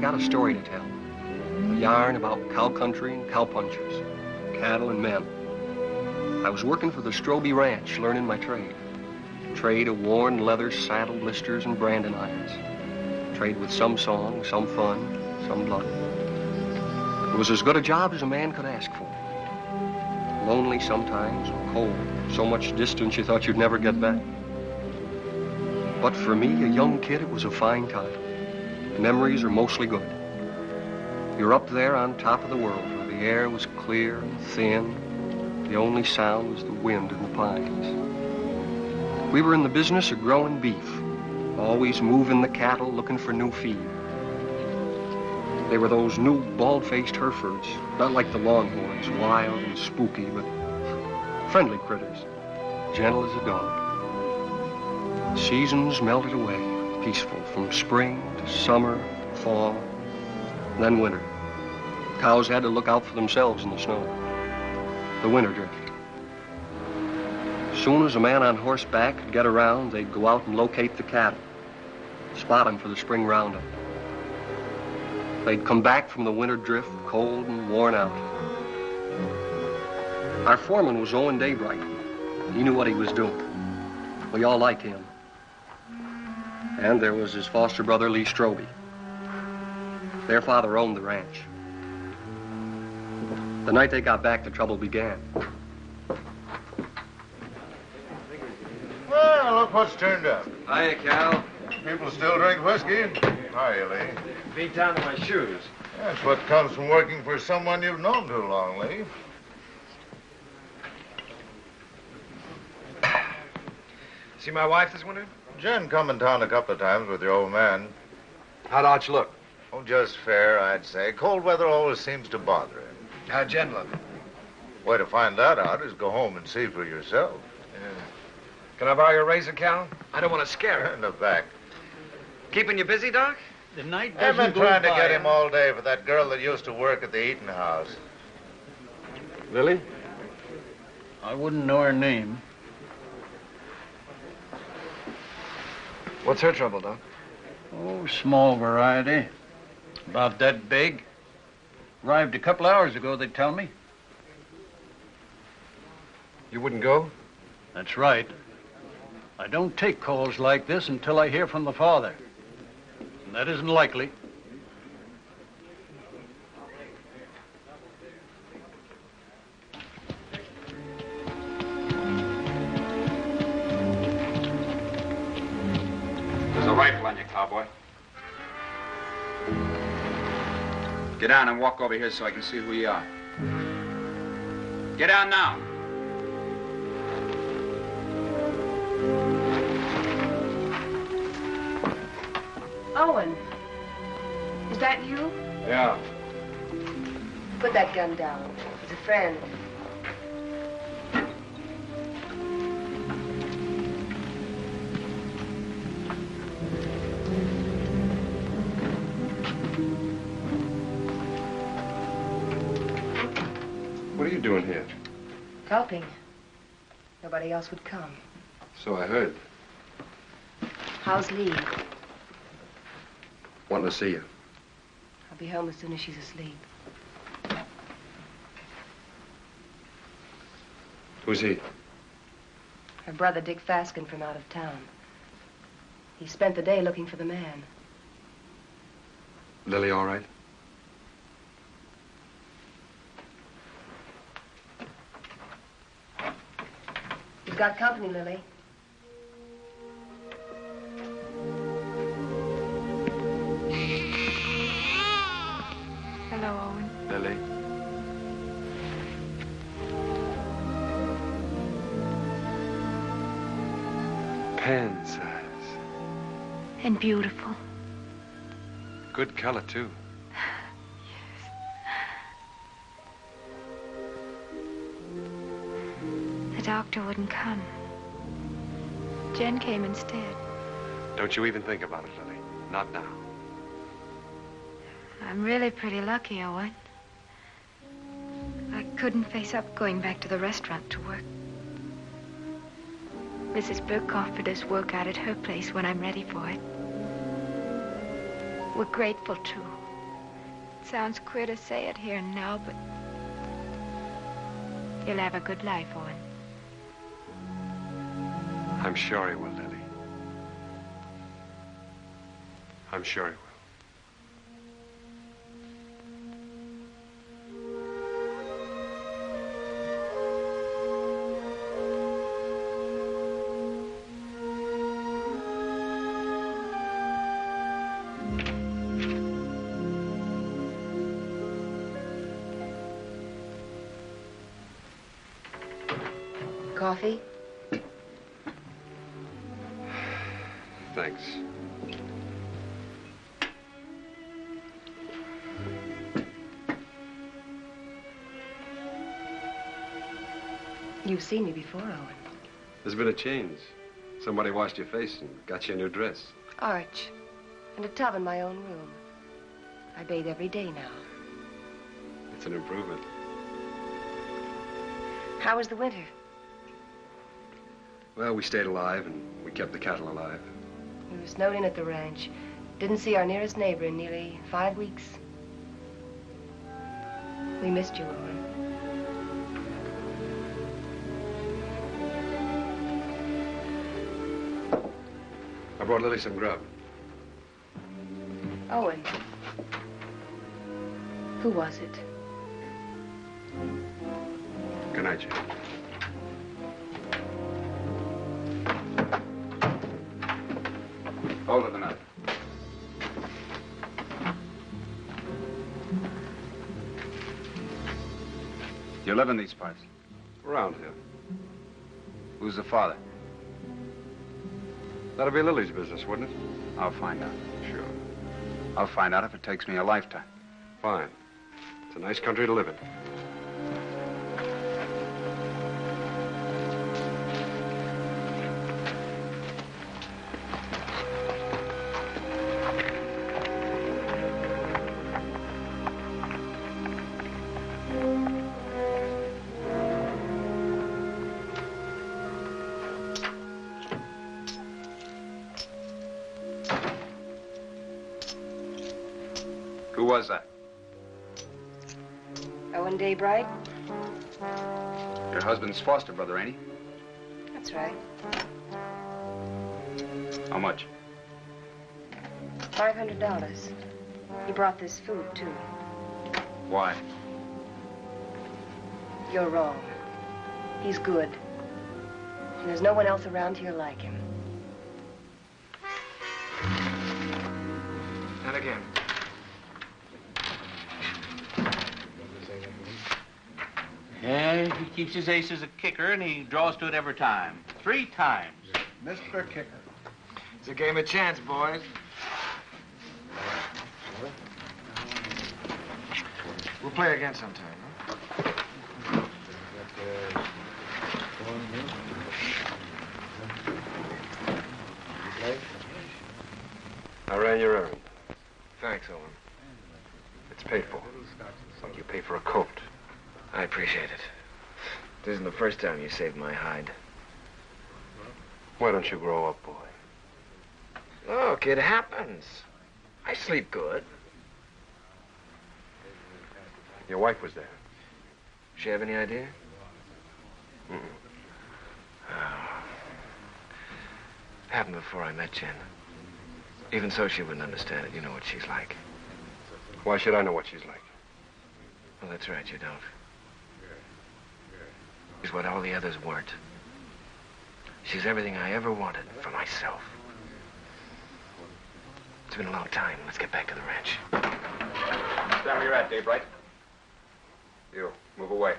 got a story to tell. A yarn about cow country and cowpunchers, cattle and men. I was working for the Strobie ranch, learning my trade. Trade of worn leather saddle blisters and branding irons. Trade with some song, some fun, some blood. It was as good a job as a man could ask for. Lonely sometimes, and cold. So much distance you thought you'd never get back. But for me, a young kid, it was a fine time. Memories are mostly good. You're up there on top of the world where the air was clear and thin. The only sound was the wind in the pines. We were in the business of growing beef, always moving the cattle, looking for new feed. They were those new bald-faced Herefords, not like the Longhorns, wild and spooky, but friendly critters, gentle as a dog. Seasons melted away, peaceful, from spring to summer, fall, and then winter. Cows had to look out for themselves in the snow. The winter drift. As soon as a man on horseback could get around, they'd go out and locate the cattle, spot them for the spring roundup. They'd come back from the winter drift, cold and worn out. Our foreman was Owen Daybreak. He knew what he was doing. We all liked him. And there was his foster brother, Lee Strobie. Their father owned the ranch. The night they got back, the trouble began. Well, look what's turned up. Hiya, Cal. People still drink whiskey. Hiya, Lee. Beat down to my shoes. That's what comes from working for someone you've known too long, Lee. See my wife this winter? Jen come in town a couple of times with your old man. How'd Arch look? Oh, just fair, I'd say. Cold weather always seems to bother him. How'd Jen look? Way to find that out is go home and see for yourself. Yeah. Can I borrow your razor, Cal? I don't want to scare her. In the back. Keeping you busy, Doc? The night I've doesn't been go trying to by. get him all day for that girl that used to work at the eating house. Lily? I wouldn't know her name. What's her trouble, Doc? Oh, small variety. About that big. Arrived a couple hours ago, they tell me. You wouldn't go? That's right. I don't take calls like this until I hear from the father. And that isn't likely. There's a rifle on you, cowboy. Get down and walk over here so I can see who you are. Get down now. Owen, is that you? Yeah. Put that gun down. It's a friend. What are you doing here? Helping. Nobody else would come. So I heard. How's Lee? Wanting to see you. I'll be home as soon as she's asleep. Who's he? Her brother, Dick Faskin, from out of town. He spent the day looking for the man. Lily all right? You've got company, Lily. Hello, Owen. Lily? Pen size. And beautiful. Good color, too. The doctor wouldn't come. Jen came instead. Don't you even think about it, Lily. Not now. I'm really pretty lucky, Owen. I couldn't face up going back to the restaurant to work. Mrs. Burke offered us work out at her place when I'm ready for it. We're grateful, too. sounds queer to say it here and now, but you'll have a good life, Owen. I'm sure he will, Lily. I'm sure he will. Coffee? Thanks. You've seen me before, Owen. There's been a change. Somebody washed your face and got you a new dress. Arch. And a tub in my own room. I bathe every day now. It's an improvement. How was the winter? Well, we stayed alive and we kept the cattle alive. We were snowed in at the ranch. Didn't see our nearest neighbor in nearly 5 weeks. We missed you, Owen. I brought Lily some grub. Owen. Who was it? Good night, Jane. Hold it a minute. You live in these parts? Around here. Who's the father? That'll be Lily's business, wouldn't it? I'll find out. Sure. I'll find out if it takes me a lifetime. Fine. It's a nice country to live in. Who was that? Owen Daybright? Your husband's foster brother, ain't he? That's right. How much? $500. He brought this food, too. Why? You're wrong. He's good. And there's no one else around here like him. And again. Yeah, he keeps his ace as a kicker, and he draws to it every time. 3 times. Mr. Kicker. It's a game of chance, boys. We'll play again sometime, huh? I ran your errand. Thanks, Owen. It's paid for. Like you pay for a coat. I appreciate it. It isn't the first time you saved my hide. Why don't you grow up, boy? Look, it happens. I sleep good. Your wife was there. She have any idea? Mm-mm. Happened before I met Jen. Even so, she wouldn't understand it. You know what she's like. Why should I know what she's like? Well, that's right, you don't. She's what all the others weren't. She's everything I ever wanted for myself. It's been a long time. Let's get back to the ranch. Stand where you're at, Daybright. You, move away.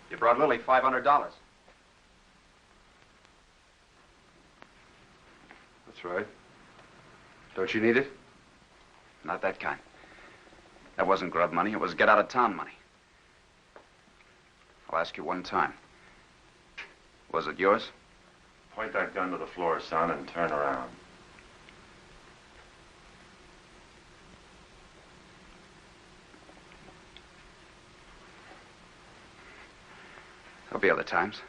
You brought Lily $500. That's right. Don't you need it? Not that kind. That wasn't grub money. It was get-out-of-town money. I'll ask you one time. Was it yours? Point that gun to the floor, son, and turn around. There'll be other times.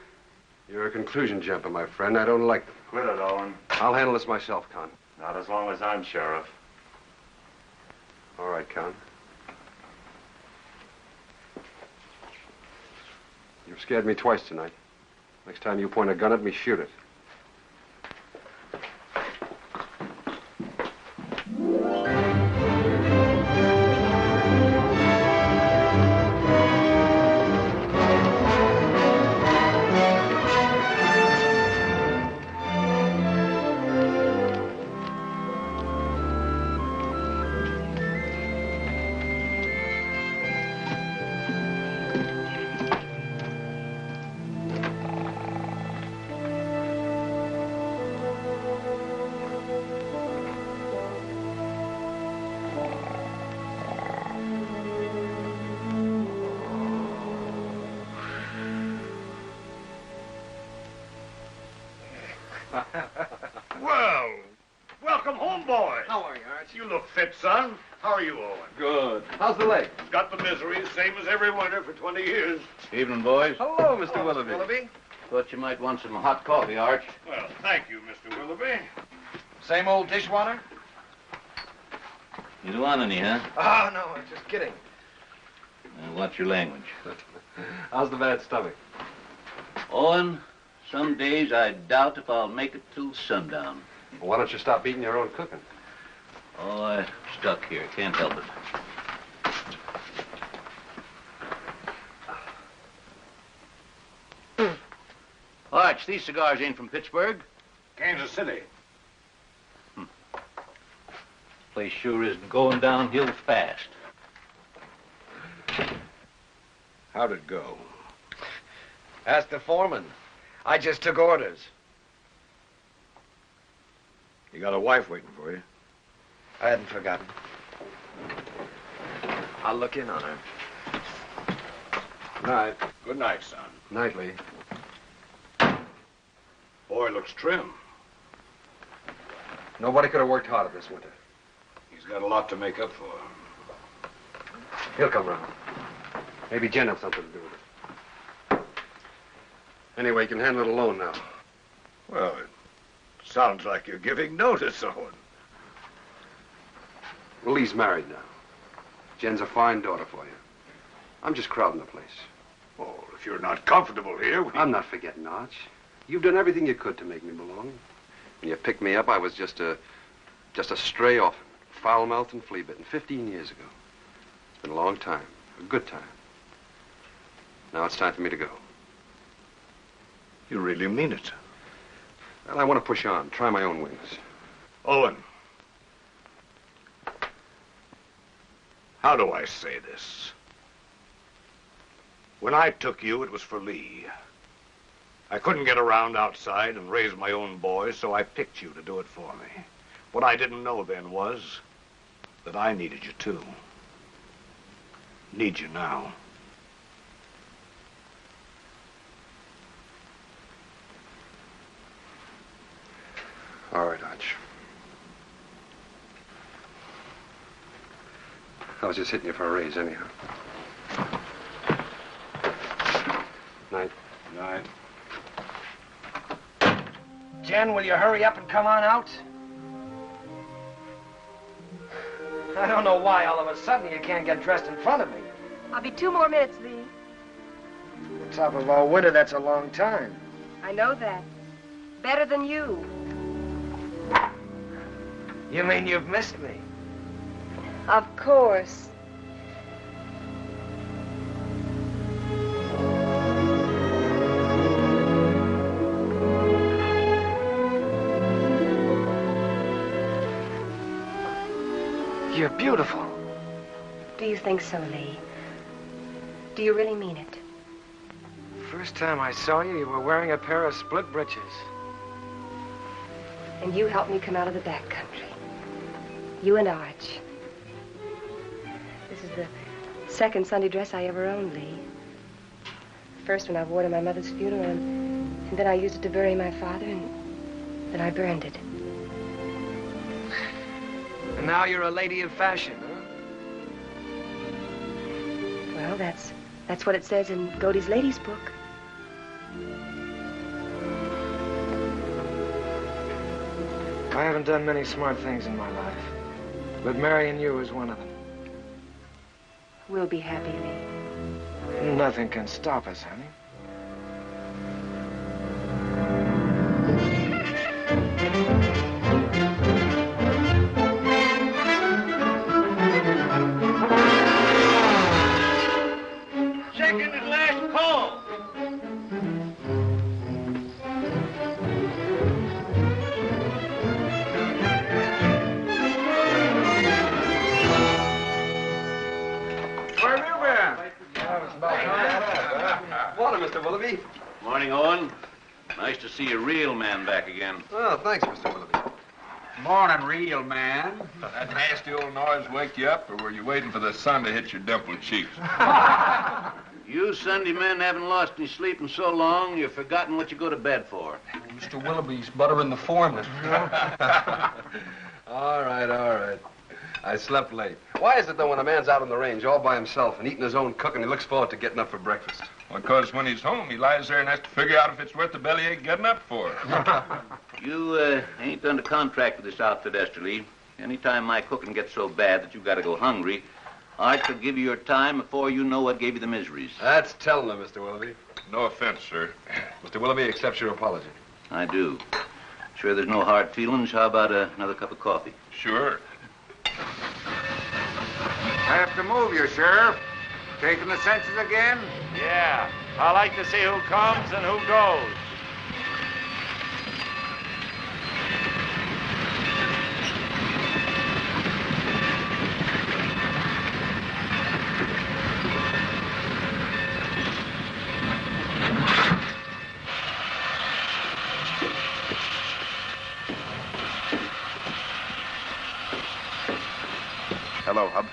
You're a conclusion jumper, my friend. I don't like them. Quit it, Owen. I'll handle this myself, Con. Not as long as I'm sheriff. All right, Con. You've scared me twice tonight. Next time you point a gun at me, shoot it. Well, welcome home, boy. How are you, Arch? You look fit, son. How are you, Owen? Good. How's the leg? Got the misery, same as every winter for 20 years. Evening, boys. Hello, Mr. Willoughby. Willoughby? Thought you might want some hot coffee, Arch. Well, thank you, Mr. Willoughby. Same old dishwater? You don't want any, huh? Oh, no, I'm just kidding. Watch your language. How's the bad stomach? Owen, some days I doubt if I'll make it till sundown. Well, why don't you stop eating your own cooking? Oh, I'm stuck here. Can't help it. Arch, these cigars ain't from Pittsburgh. Kansas City. Place sure isn't going downhill fast. How'd it go? Ask the foreman. I just took orders. You got a wife waiting for you. I hadn't forgotten. I'll look in on her. Night. Good night, son. Nightly. Boy looks trim. Nobody could have worked harder this winter. He's got a lot to make up for. He'll come round. Maybe Jen has something to do with it. Anyway, you can handle it alone now. Well, it sounds like you're giving notice, Owen. Well, Lee's married now. Jen's a fine daughter for you. I'm just crowding the place. Oh, if you're not comfortable here, I'm not forgetting, Arch. You've done everything you could to make me belong. When you picked me up, I was just a stray orphan, foul-mouthed and flea-bitten, 15 years ago. It's been a long time, a good time. Now it's time for me to go. You really mean it? Well, I want to push on, try my own wings. Owen. How do I say this? When I took you, it was for Lee. I couldn't get around outside and raise my own boys, so I picked you to do it for me. What I didn't know then was that I needed you too. Need you now. All right, Arch. I was just hitting you for a raise anyhow. Night. Night. Jen, will you hurry up and come on out? I don't know why all of a sudden you can't get dressed in front of me. I'll be 2 more minutes, Lee. On top of all winter, that's a long time. I know that. Better than you. You mean you've missed me? Of course. You're beautiful. Do you think so, Lee? Do you really mean it? First time I saw you, you were wearing a pair of split breeches. And you helped me come out of the back country. You and Arch. This is the second Sunday dress I ever owned, Lee. First one I wore to my mother's funeral, and then I used it to bury my father, and then I burned it. And now you're a lady of fashion, huh? Well, that's what it says in Godey's Ladies book. I haven't done many smart things in my life, but marrying you is one of them. We'll be happy, Lee. Nothing can stop us, honey. Second and last call. Where have you been? Water, Mr. Willoughby. Morning, Owen. Nice to see a real man back again. Oh, thanks, Mr. Willoughby. Morning, real man. That nasty old noise wake you up, or were you waiting for the sun to hit your dimpled cheeks? You Sunday men haven't lost any sleep in so long, you've forgotten what you go to bed for. Mr. Willoughby's buttering the foreman. All right. I slept late. Why is it, though, when a man's out on the range all by himself and eating his own cooking, he looks forward to getting up for breakfast? Because when he's home, he lies there and has to figure out if it's worth the bellyache getting up for. You ain't under contract with this outfit, Esterly. Anytime my cooking gets so bad that you gotta go hungry, I shall give you your time before you know what gave you the miseries. That's telling him, Mr. Willoughby. No offense, sir. Mr. Willoughby accepts your apology. I do. Sure there's no hard feelings. How about another cup of coffee? Sure. I have to move you, Sheriff. Taking the census again? Yeah. I like to see who comes and who goes. Hello, Hub.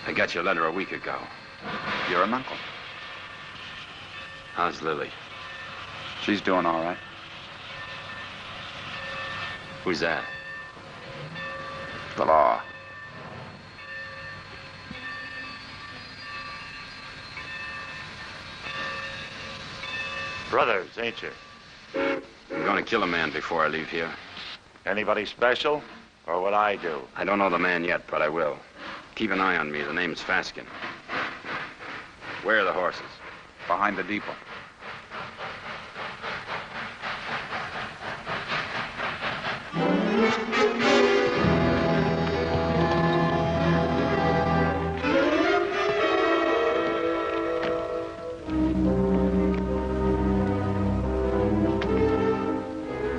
I got your letter a week ago. You're an uncle. How's Lily? She's doing all right. Who's that? The law. Brothers, ain't you? I'm going to kill a man before I leave here. Anybody special? Or what I do? I don't know the man yet, but I will. Keep an eye on me. The name's Faskin. Where are the horses? Behind the depot.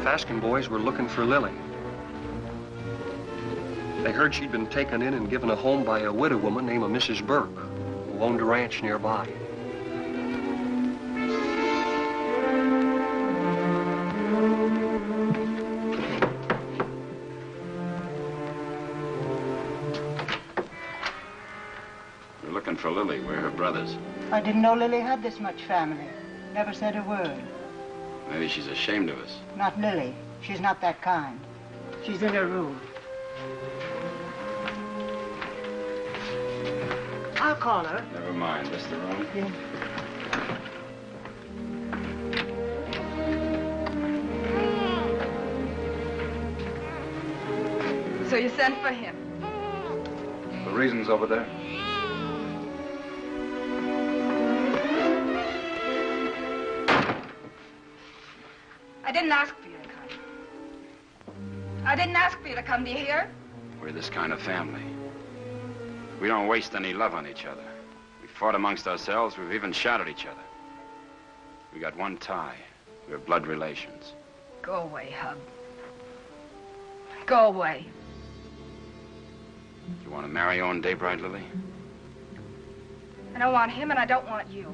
Faskin boys were looking for Lily. They heard she'd been taken in and given a home by a widow woman named Mrs. Burke, who owned a ranch nearby. We're looking for Lily. We're her brothers. I didn't know Lily had this much family. Never said a word. Maybe she's ashamed of us. Not Lily. She's not that kind. She's in her room. I'll call her. Never mind. This the room? Yeah. So you sent for him? The reason's over there. I didn't ask for you to come. I didn't ask for you to come. Do you hear? We're this kind of family. We don't waste any love on each other. We fought amongst ourselves. We've even shot at each other. We got one tie. We're blood relations. Go away, Hub. Go away. You want to marry Owen Daybright, Lily? I don't want him and I don't want you.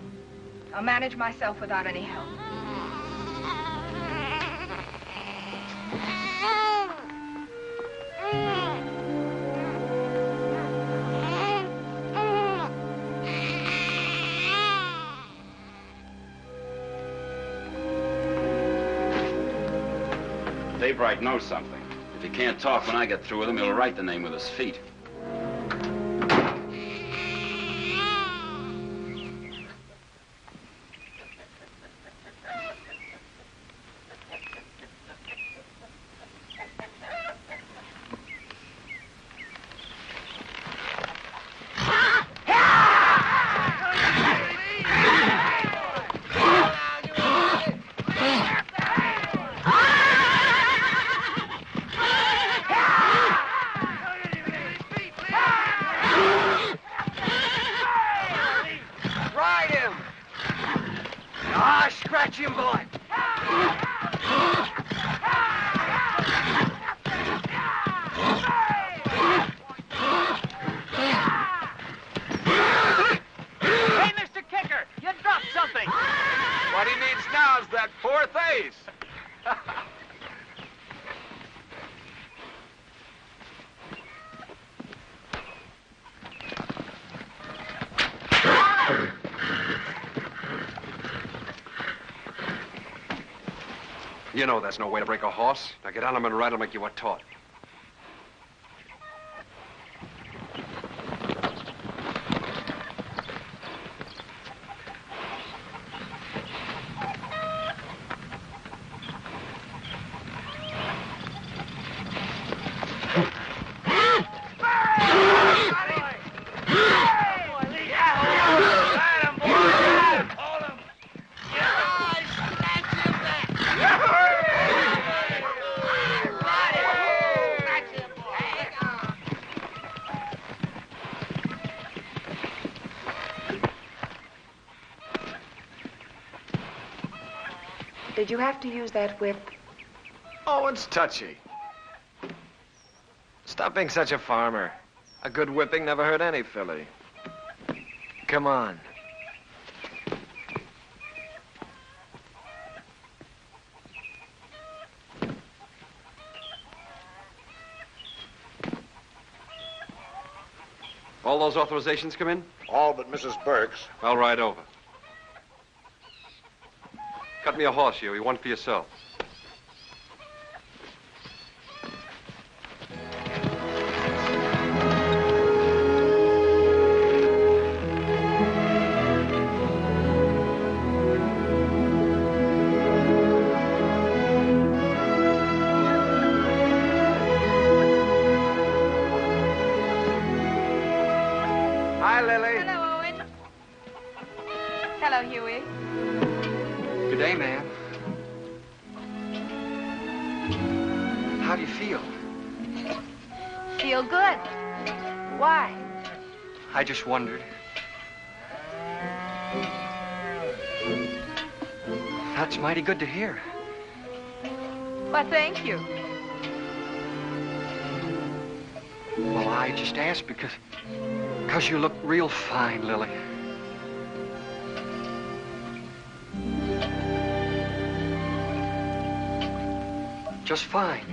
I'll manage myself without any help. Daybright knows something. If he can't talk when I get through with him, he'll write the name with his feet. Scratch him, boy. Hey, Mr. Kicker, you dropped something. What he needs now is that fourth ace. You know that's no way to break a horse. Now get on him and ride him like you were taught. Did you have to use that whip? Oh, it's touchy. Stop being such a farmer. A good whipping never hurt any filly. Come on. All those authorizations come in? All but Mrs. Burke's. I'll ride over. Cut me a horse, Huey. One for yourself. Hi, Lily. Hello, Owen. Hello, Huey. Good day, ma'am. How do you feel? Feel good. Why? I just wondered. That's mighty good to hear. Why, thank you. Well, I just asked because you look real fine, Lily. Just fine.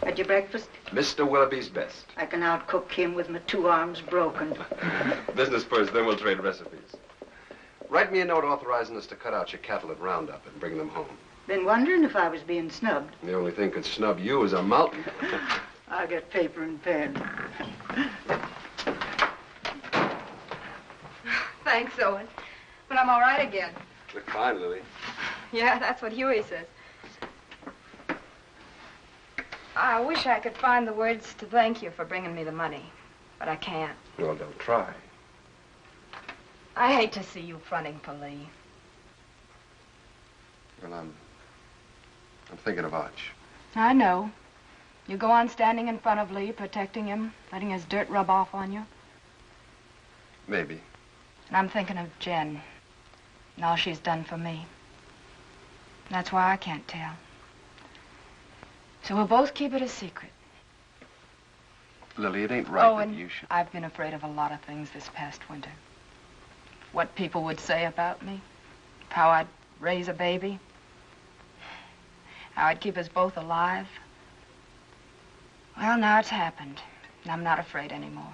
Had your breakfast? Mr. Willoughby's best. I can outcook him with my 2 arms broken. Business first, then we'll trade recipes. Write me a note authorizing us to cut out your cattle at Roundup and bring them home. Been wondering if I was being snubbed. The only thing could snub you is a mountain. I'll get paper and pen. Thanks, Owen. But I'm all right again. Look fine, Lily. Yeah, that's what Huey says. I wish I could find the words to thank you for bringing me the money, but I can't. Well, don't try. I hate to see you fronting for Lee. Well, I'm thinking of Arch. I know. You go on standing in front of Lee, protecting him, letting his dirt rub off on you. Maybe. And I'm thinking of Jen and all she's done for me. That's why I can't tell. So we'll both keep it a secret. Lily, it ain't right Owen, that you should... I've been afraid of a lot of things this past winter. What people would say about me, how I'd raise a baby, how I'd keep us both alive. Well, now it's happened, and I'm not afraid anymore.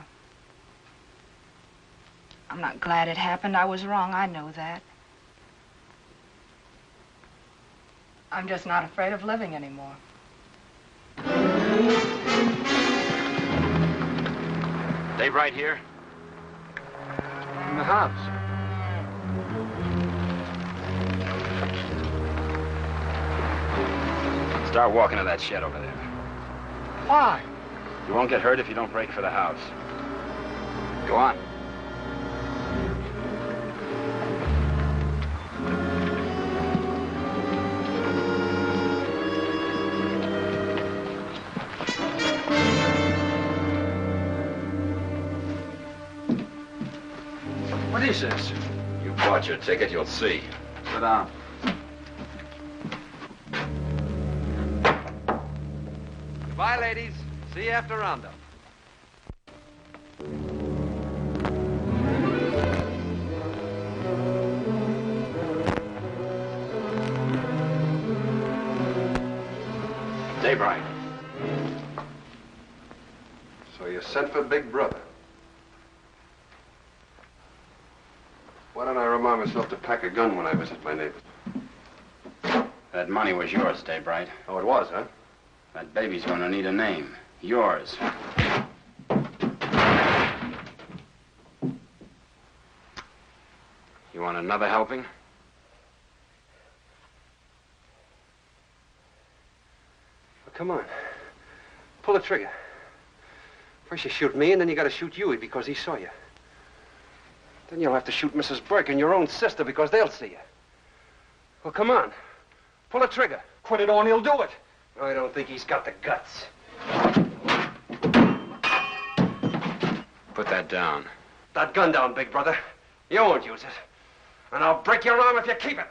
I'm not glad it happened. I was wrong, I know that. I'm just not afraid of living anymore. Dave right here? In the house. Start walking to that shed over there. Why? You won't get hurt if you don't break for the house. Go on. What is this? You bought your ticket, you'll see. Sit down. Goodbye, ladies. See you after roundup. Daybreak. So you sent for Big Brother. Why don't I remind myself to pack a gun when I visit my neighbors? That money was yours, Daybright. Oh, it was, huh? That baby's gonna need a name. Yours. You want another helping? Well, come on. Pull the trigger. First you shoot me, and then you gotta shoot Huey because he saw you. Then you'll have to shoot Mrs. Burke and your own sister because they'll see you. Well, come on. Pull the trigger. Quit it on, he'll do it. I don't think he's got the guts. Put that down. That gun down, Big Brother. You won't use it. And I'll break your arm if you keep it.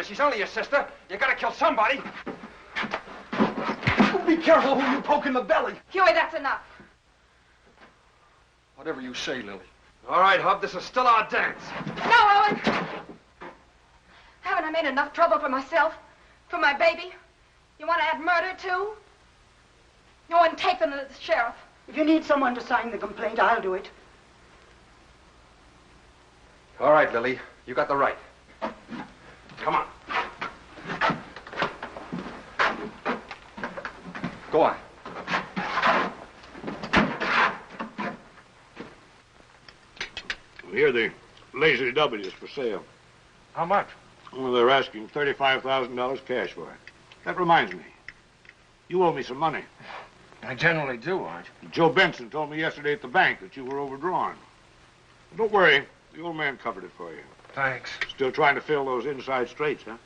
She's only your sister. You gotta kill somebody. Be careful who you poke in the belly. Huey, that's enough. Whatever you say, Lily. All right, Hub, this is still our dance. No, Owen. Haven't I made enough trouble for myself? For my baby? You want to add murder, too? Owen, take them to the sheriff. If you need someone to sign the complaint, I'll do it. All right, Lily. You got the right. Come on. Go on. Here, the Lazy W is for sale. How much? Well, they're asking $35,000 cash for it. That reminds me. You owe me some money. I generally do, Arch. Joe Benson told me yesterday at the bank that you were overdrawn. Don't worry. The old man covered it for you. Thanks. Still trying to fill those inside straights, huh?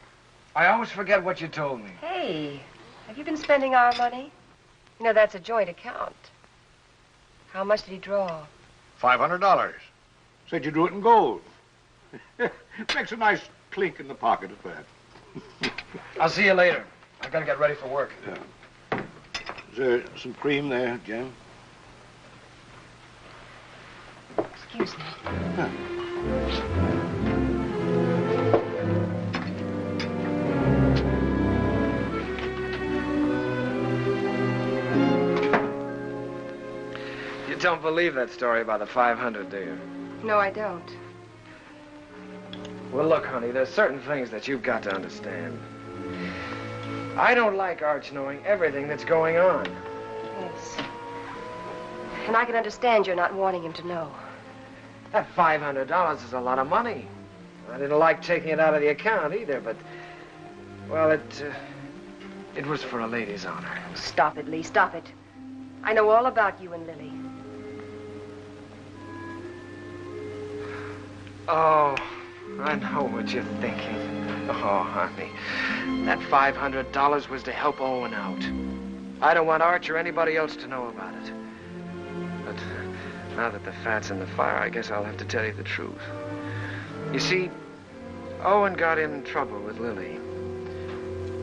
I always forget what you told me. Hey, have you been spending our money? You know, that's a joint account. How much did he draw? $500. Said you drew it in gold. Makes a nice clink in the pocket at that. I'll see you later. I gotta get ready for work. Yeah. Is there some cream there, Jen? Excuse me. Yeah. You don't believe that story about the 500, do you? No, I don't. Well, look, honey, there's certain things that you've got to understand. I don't like Arch knowing everything that's going on. Yes. And I can understand you're not wanting him to know. That $500 is a lot of money. I didn't like taking it out of the account either, but, well, it was for a lady's honor. Stop it, Lee, stop it. I know all about you and Lily. Oh, I know what you're thinking. Oh, honey, that $500 was to help Owen out. I don't want Arch or anybody else to know about it. But now that the fat's in the fire, I guess I'll have to tell you the truth. You see, Owen got in trouble with Lily.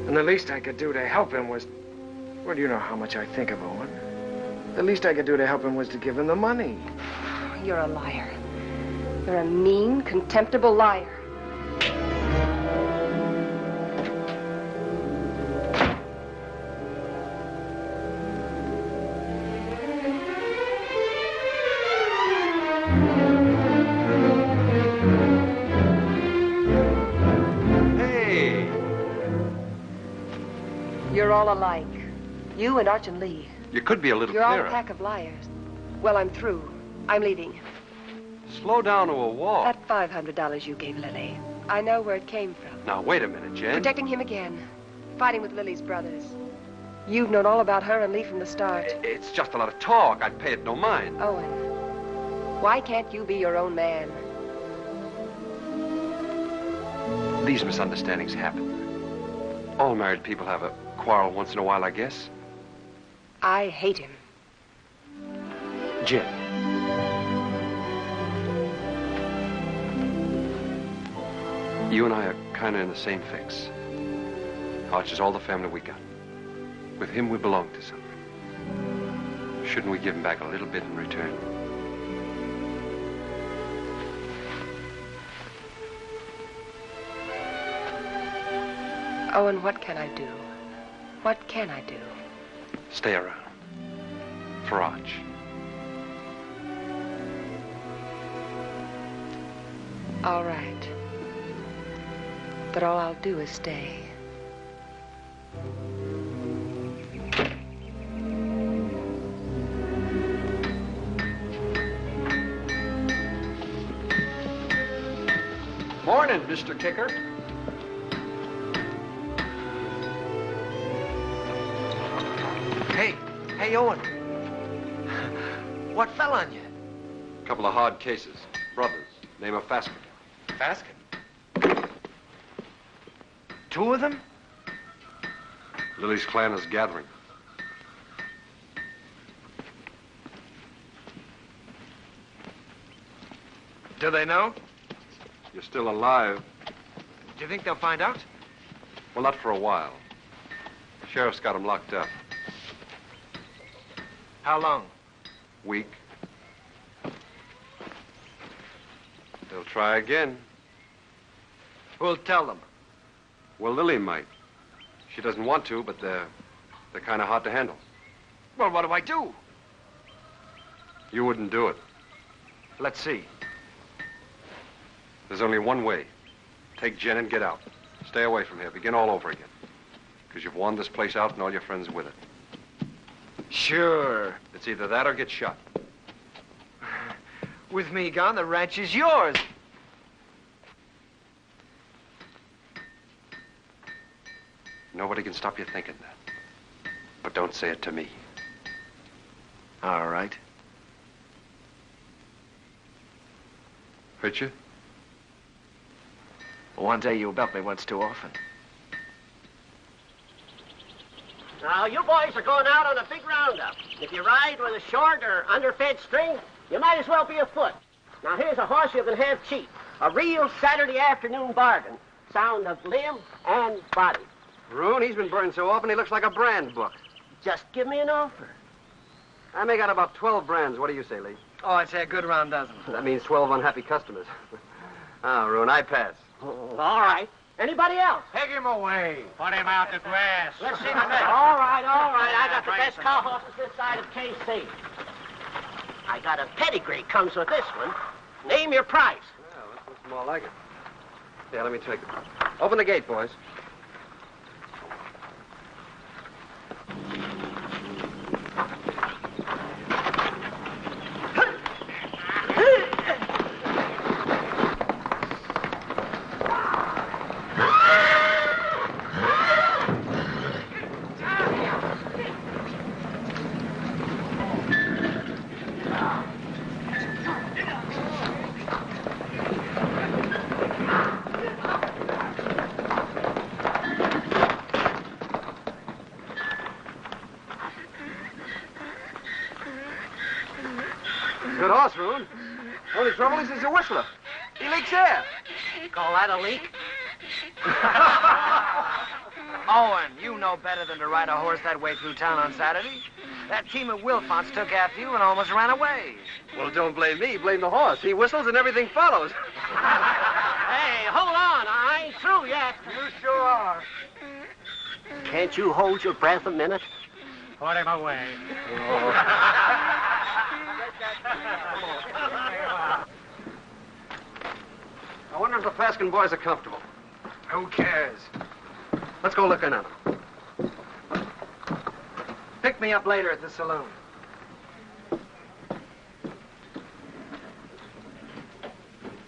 And the least I could do to help him was... Well, you know how much I think of Owen. The least I could do to help him was to give him the money. You're a liar. You're a mean, contemptible liar. Hey! You're all alike. You and Arch and Lee. You could be a little You're all clearer. a pack of liars. Well, I'm through. I'm leaving. Slow down to a walk. That $500 you gave Lily, I know where it came from. Now, wait a minute, Jen. Protecting him again. Fighting with Lily's brothers. You've known all about her and Lee from the start. It's just a lot of talk. I'd pay it no mind. Owen, why can't you be your own man? These misunderstandings happen. All married people have a quarrel once in a while, I guess. I hate him. Jen. You and I are kind of in the same fix. Arch is all the family we got. With him, we belong to something. Shouldn't we give him back a little bit in return? Owen, what can I do? What can I do? Stay around. For Arch. All right. But all I'll do is stay. Morning, Mr. Kicker. Hey, Owen. What fell on you? A couple of hard cases. Brothers. Name of Faskin. Faskin? Two of them? Lily's clan is gathering. Do they know? You're still alive. Do you think they'll find out? Well, not for a while. Sheriff's got him locked up. How long? Week. They'll try again. Who'll tell them? Well, Lily might. She doesn't want to, but they're kind of hard to handle. Well, what do I do? You wouldn't do it. Let's see. There's only one way. Take Jen and get out. Stay away from here. Begin all over again. Because you've worn this place out and all your friends with it. Sure. It's either that or get shot. With me gone, the ranch is yours. Nobody can stop you thinking that. But don't say it to me. All right. Hurt you? One day you'll belt me once too often. Now, you boys are going out on a big roundup. If you ride with a short or underfed string, you might as well be afoot. Now, here's a horse you can have cheap. A real Saturday afternoon bargain. Sound of limb and body. Roon, he's been burned so often he looks like a brand book. Just give me an offer. I may got about 12 brands. What do you say, Lee? Oh, I'd say a good round dozen. That means 12 unhappy customers. Roon, I pass. All right. Anybody else? Take him away. Put him out to grass. Let's see the next. All right. I got the best cow horses this side of KC. I got a pedigree comes with this one. Name your price. Well, this looks more like it. Yeah, let me take it. Open the gate, boys. Good horse, Roon. Only trouble is he's a whistler. He leaks air. Call that a leak? Owen, you know better than to ride a horse that way through town on Saturday. That team of Wilfonts took after you and almost ran away. Well, don't blame me. Blame the horse. He whistles and everything follows. Hey, hold on. I ain't through yet. You sure are. Can't you hold your breath a minute? Put him away. I wonder if the Faskin boys are comfortable. Who cares? Let's go look in on them. Pick me up later at the saloon.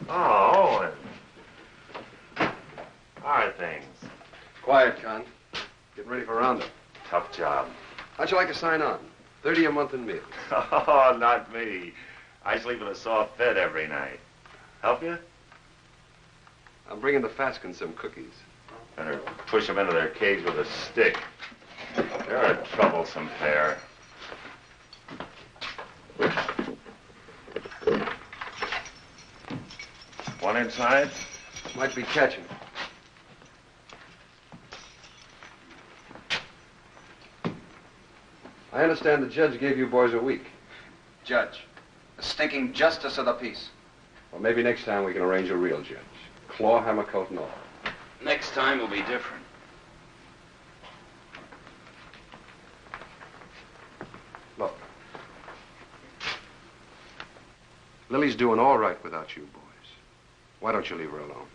Oh, Owen. How are things? Quiet, Con. Getting ready for roundup. Tough job. How'd you like to sign on? 30 a month in meals. Oh, not me. I sleep in a soft bed every night. Help you? I'm bringing the Faskins some cookies. Better push them into their cage with a stick. They're a troublesome pair. One inside? Might be catching. I understand the judge gave you boys a week. Judge, the stinking justice of the peace. Well, maybe next time we can arrange a real judge. Claw, hammer, coat, and all. Next time will be different. Look. Lily's doing all right without you boys. Why don't you leave her alone?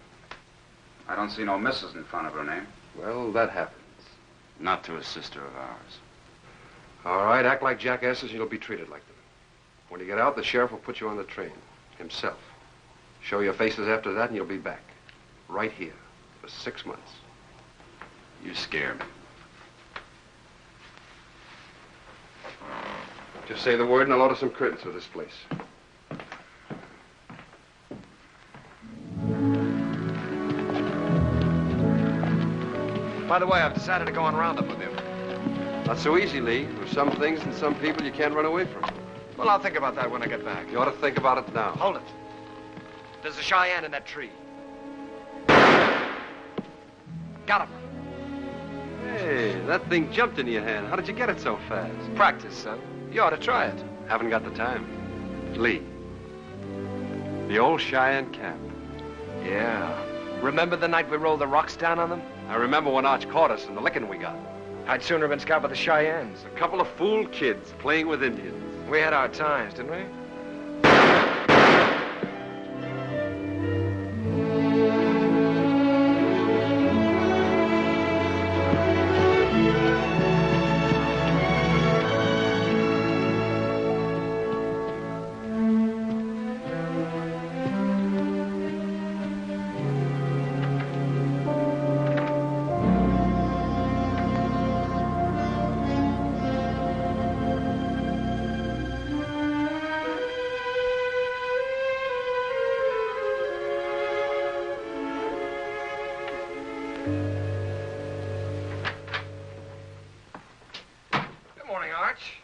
I don't see no missus in front of her name. Well, that happens. Not to a sister of ours. All right, act like jackasses and you'll be treated like them. When you get out, the sheriff will put you on the train. Himself. Show your faces after that and you'll be back. Right here. For 6 months. You scare me. Just say the word and I'll order some curtains for this place. By the way, I've decided to go on roundup with you. Not so easy, Lee. There's some things and some people you can't run away from. Well, I'll think about that when I get back. You ought to think about it now. Hold it. There's a Cheyenne in that tree. Got him. Hey, that thing jumped into your hand. How did you get it so fast? Practice, son. You ought to try it. Haven't got the time. Lee. The old Cheyenne camp. Yeah. Remember the night we rolled the rocks down on them? I remember when Arch caught us and the licking we got. I'd sooner have been scalped by the Cheyennes. A couple of fool kids playing with Indians. We had our times, didn't we?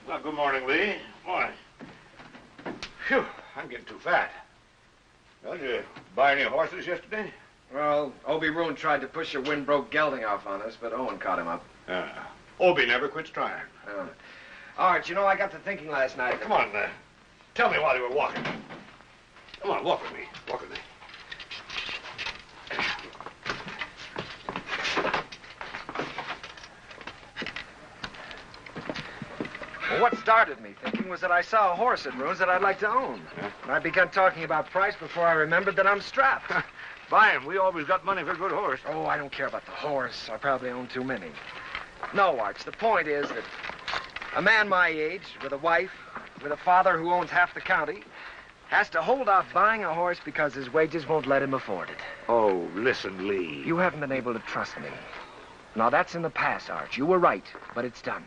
Well, good morning, Lee. Morning. Phew, I'm getting too fat. Well, did you buy any horses yesterday? Well, Obie Roon tried to push a wind-broke gelding off on us, but Owen caught him up. Obie never quits trying. Art, you know, I got to thinking last night. Come on, tell me while you were walking. Come on, walk with me. Walk with me. Well, what started me thinking was that I saw a horse at Roon's that I'd like to own. And I began talking about price before I remembered that I'm strapped. Buy him. We always got money for a good horse. Oh, I don't care about the horse. I probably own too many. No, Arch, the point is that a man my age, with a wife, with a father who owns half the county, has to hold off buying a horse because his wages won't let him afford it. Oh, listen, Lee. You haven't been able to trust me. Now, that's in the past, Arch. You were right, but it's done.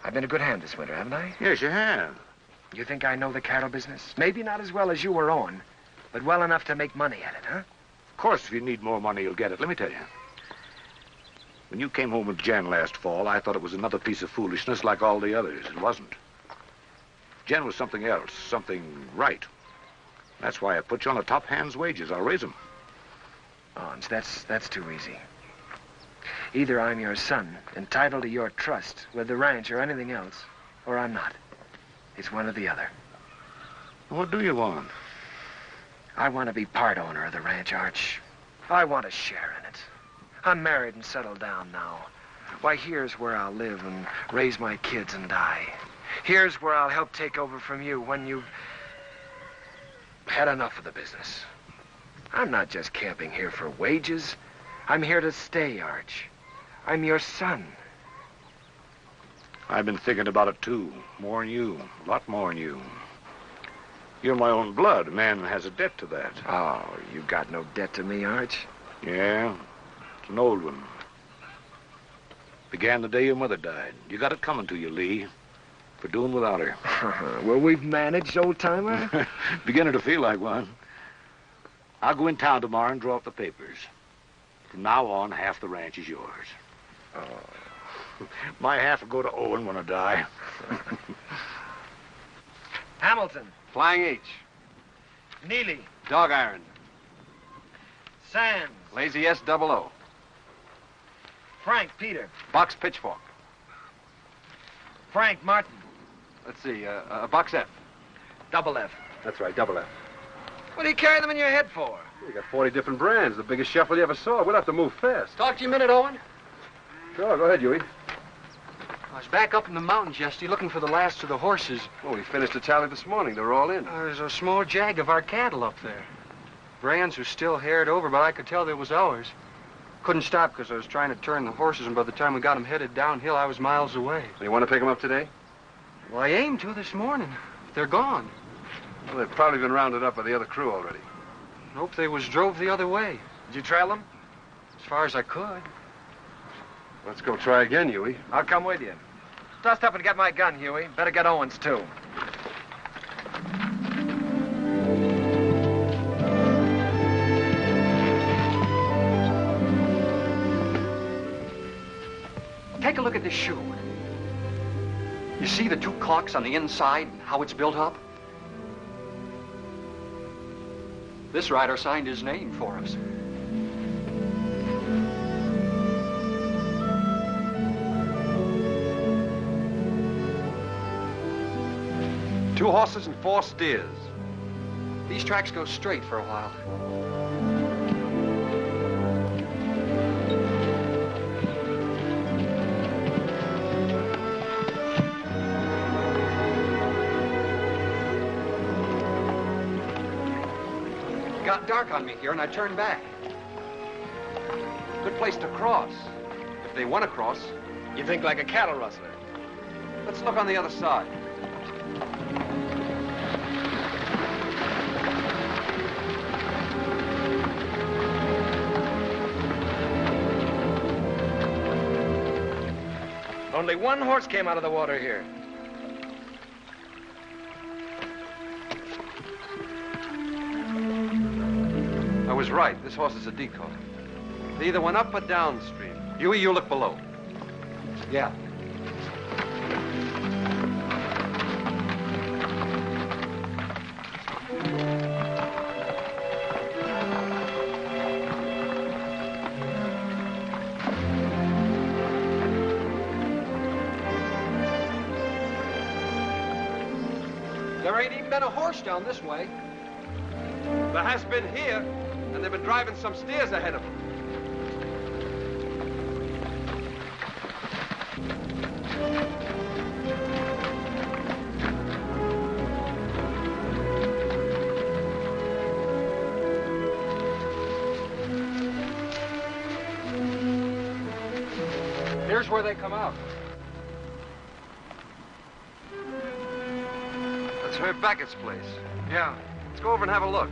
I've been a good hand this winter, haven't I? Yes, you have. You think I know the cattle business? Maybe not as well as you or Owen, but well enough to make money at it, huh? Of course, if you need more money, you'll get it. Let me tell you. When you came home with Jen last fall, I thought it was another piece of foolishness like all the others. It wasn't. Jen was something else, something right. That's why I put you on a top hand's wages. I'll raise them. Ons, that's too easy. Either I'm your son, entitled to your trust with the ranch or anything else, or I'm not. It's one or the other. What do you want? I want to be part owner of the ranch, Arch. I want a share in it. I'm married and settled down now. Why, here's where I'll live and raise my kids and die. Here's where I'll help take over from you when you've had enough of the business. I'm not just camping here for wages. I'm here to stay, Arch. I'm your son. I've been thinking about it, too. More than you. A lot more than you. You're my own blood. A man has a debt to that. Oh, you got no debt to me, Arch. Yeah, it's an old one. Began the day your mother died. You got it coming to you, Lee, for doing without her. Well, we've managed, old-timer. Beginning to feel like one. I'll go in town tomorrow and draw up the papers. From now on, half the ranch is yours. Oh. My half will go to Owen when I die. Hamilton. Flying H. Neely. Dog iron. Sands. Lazy S double O. Frank Peter. Box pitchfork. Frank Martin. Let's see, box F. Double F. That's right, double F. What do you carry them in your head for? You got 40 different brands, the biggest shuffle you ever saw. We'll have to move fast. Talk to you a minute, Owen. Sure, go ahead, Huey. I was back up in the mountains yesterday looking for the last of the horses. Well, we finished the tally this morning. They were all in. There's a small jag of our cattle up there. Brands were still haired over, but I could tell they was ours. Couldn't stop because I was trying to turn the horses, and by the time we got them headed downhill, I was miles away. So you want to pick them up today? Well, I aimed to this morning. They're gone. Well, they've probably been rounded up by the other crew already. Nope, they was drove the other way. Did you trail them? As far as I could. Let's go try again, Huey. I'll come with you. Dust up and get my gun, Huey. Better get Owen's, too. Take a look at this shoe. You see the two clocks on the inside and how it's built up? This rider signed his name for us. Two horses and 4 steers. These tracks go straight for a while. It got dark on me here and I turned back. Good place to cross. If they want to cross. You think like a cattle rustler. Let's look on the other side. Only one horse came out of the water here. I was right. This horse is a decoy. They either went up or downstream. Huey, you look below. Yeah. There ain't even been a horse down this way. There has been here, and they've been driving some steers ahead of them. Here's where they come out. That's Herb Beckett's place. Yeah. Let's go over and have a look.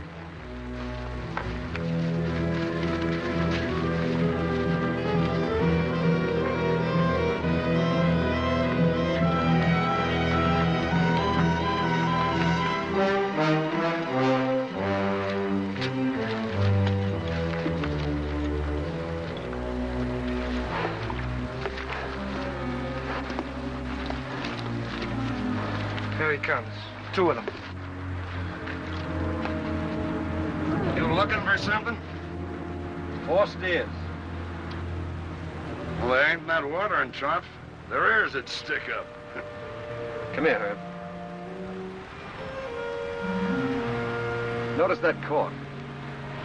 Here he comes. 2 of them. You looking for something? 4 steers. Well, there ain't that watering trough. Their ears would stick up. Come here, Herb. Notice that cork.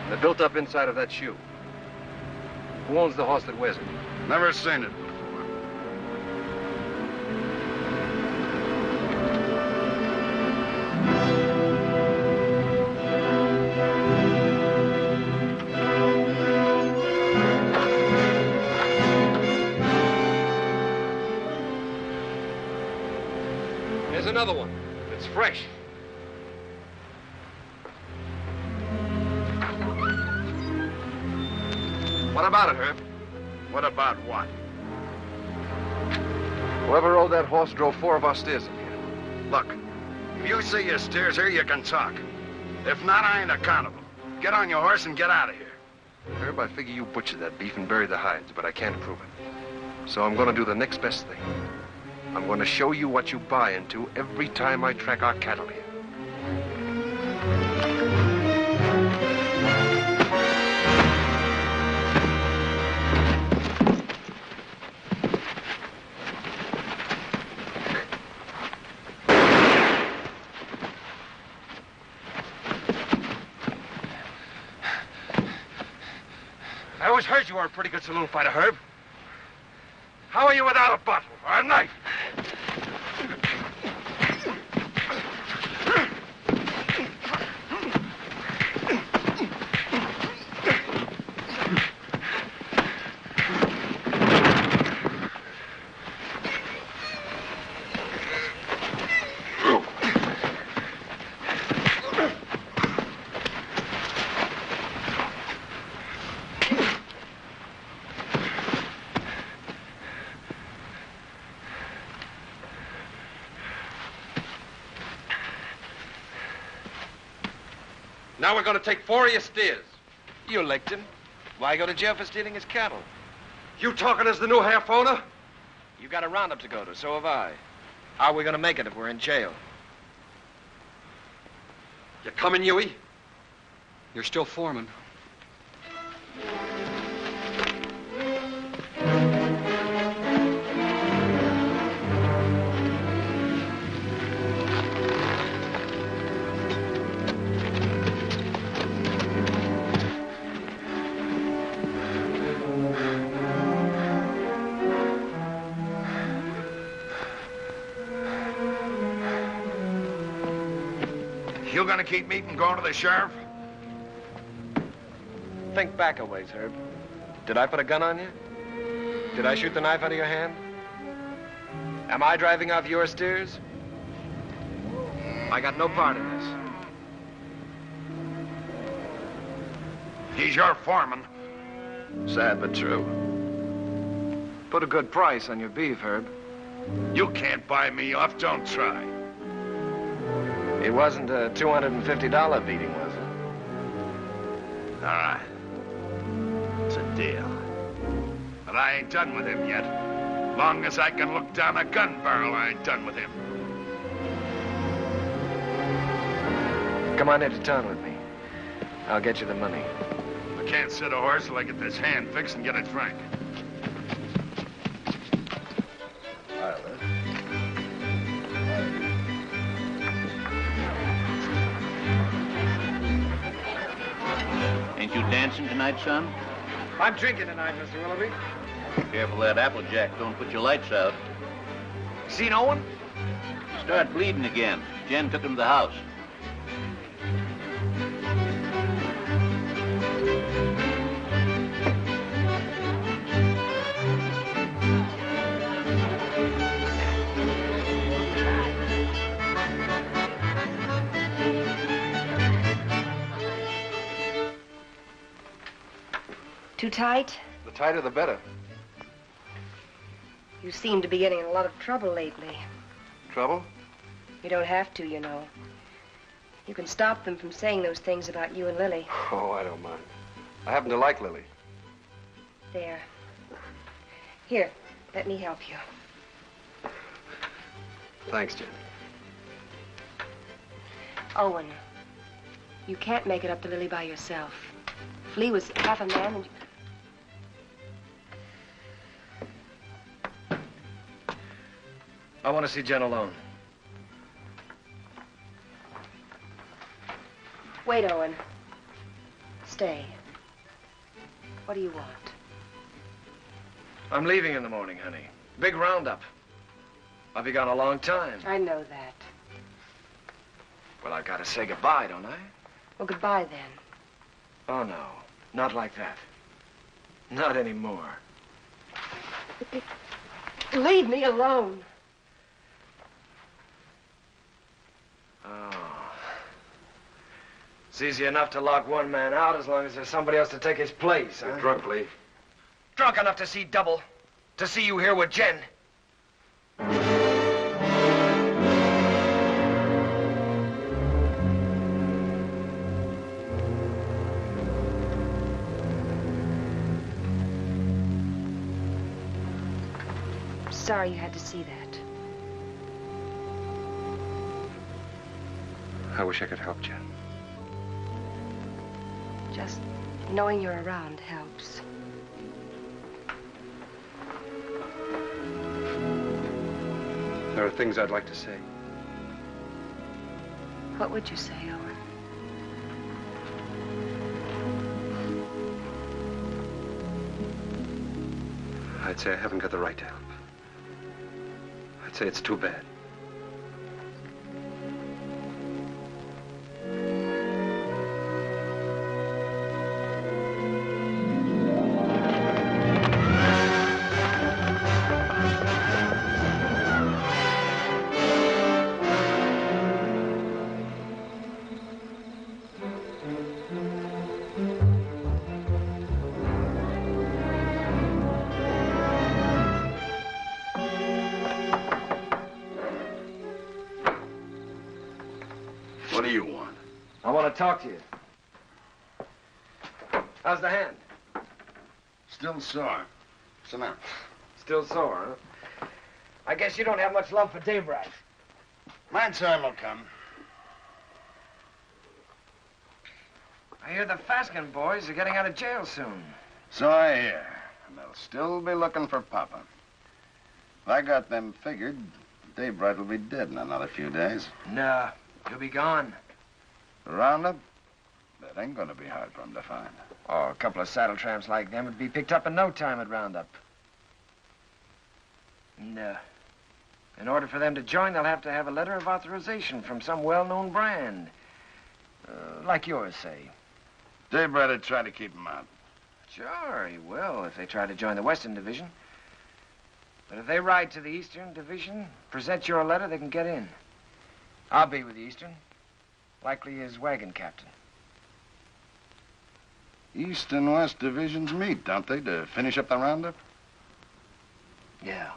They're built up inside of that shoe. Who owns the horse that wears it? Never seen it. Here's another one. It's fresh. What about it, Herb? What about what? Whoever rode that horse drove 4 of our steers in here. Look, if you see your steers here, you can talk. If not, I ain't accountable. Get on your horse and get out of here. Herb, I figure you butchered that beef and buried the hides, but I can't prove it. So I'm going to do the next best thing. I'm going to show you what you buy into every time I track our cattle here. I always heard you were a pretty good saloon fighter, Herb. How are you without a bottle or a knife? Now we're going to take 4 of your steers. You licked him. Why go to jail for stealing his cattle? You talking as the new half owner? You got a roundup to go to, so have I. How are we going to make it if we're in jail? You coming, Huey? You're still foreman. You gonna keep me from going to the sheriff? Think back a ways, Herb. Did I put a gun on you? Did I shoot the knife out of your hand? Am I driving off your steers? I got no part in this. He's your foreman. Sad but true. Put a good price on your beef, Herb. You can't buy me off, don't try. It wasn't a $250 beating, was it? All right. It's a deal. But I ain't done with him yet. Long as I can look down a gun barrel, I ain't done with him. Come on into town with me. I'll get you the money. I can't sit a horse till I get this hand fixed and get it frank. Ain't you dancing tonight, son? I'm drinking tonight, Mr. Willoughby. Careful of that Applejack. Don't put your lights out. Seen Owen? Start bleeding again. Jen took him to the house. Too tight? The tighter, the better. You seem to be getting in a lot of trouble lately. Trouble? You don't have to, you know. You can stop them from saying those things about you and Lily. Oh, I don't mind. I happen to like Lily. There. Here, let me help you. Thanks, Jen. Owen, you can't make it up to Lily by yourself. If Lee was half a man and... I want to see Jen alone. Wait, Owen. Stay. What do you want? I'm leaving in the morning, honey. Big roundup. I'll be gone a long time. I know that. Well, I've got to say goodbye, don't I? Well, goodbye, then. Oh, no. Not like that. Not anymore. Leave me alone. Oh. It's easy enough to lock one man out as long as there's somebody else to take his place, huh? You're drunk, Lee. Drunk enough to see double. To see you here with Jen. Sorry you had to see that. I wish I could help Jen. Just knowing you're around helps. There are things I'd like to say. What would you say, Owen? I'd say I haven't got the right to help. I'd say it's too bad. What do you want? I want to talk to you. How's the hand? Still sore. Sit down. Still sore, huh? I guess you don't have much love for Daybreak. My time will come. I hear the Faskin boys are getting out of jail soon. So I hear. And they'll still be looking for Papa. If I got them figured, Daybright will be dead in another few days. Nah, he'll be gone. The roundup? That ain't gonna be hard for him to find. Oh, a couple of saddle tramps like them would be picked up in no time at roundup. And, in order for them to join, they'll have to have a letter of authorization from some well-known brand. Like yours, say. Daybright would try to keep him out. Sure, he will, if they try to join the Western Division. But if they ride to the Eastern Division, present your letter, they can get in. I'll be with the Eastern. Likely as wagon captain. East and West divisions meet, don't they, to finish up the roundup? Yeah.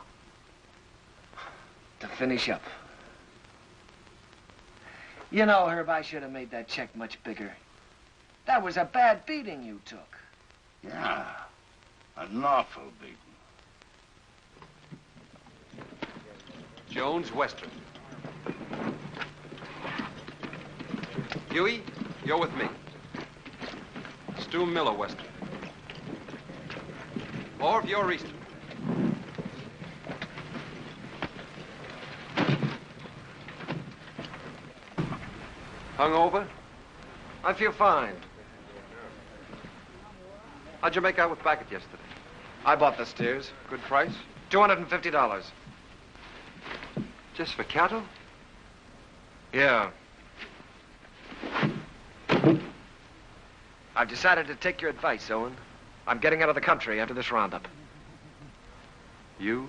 To finish up. You know, Herb, I should have made that check much bigger. That was a bad beating you took. Yeah. An awful beating. Jones, Western. Huey, you're with me. Stu Miller, Western. Orv, you're Eastern. Hungover? I feel fine. How'd you make out with Backett yesterday? I bought the steers. Good price? $250. Just for cattle? Yeah. I've decided to take your advice, Owen. I'm getting out of the country after this roundup. You?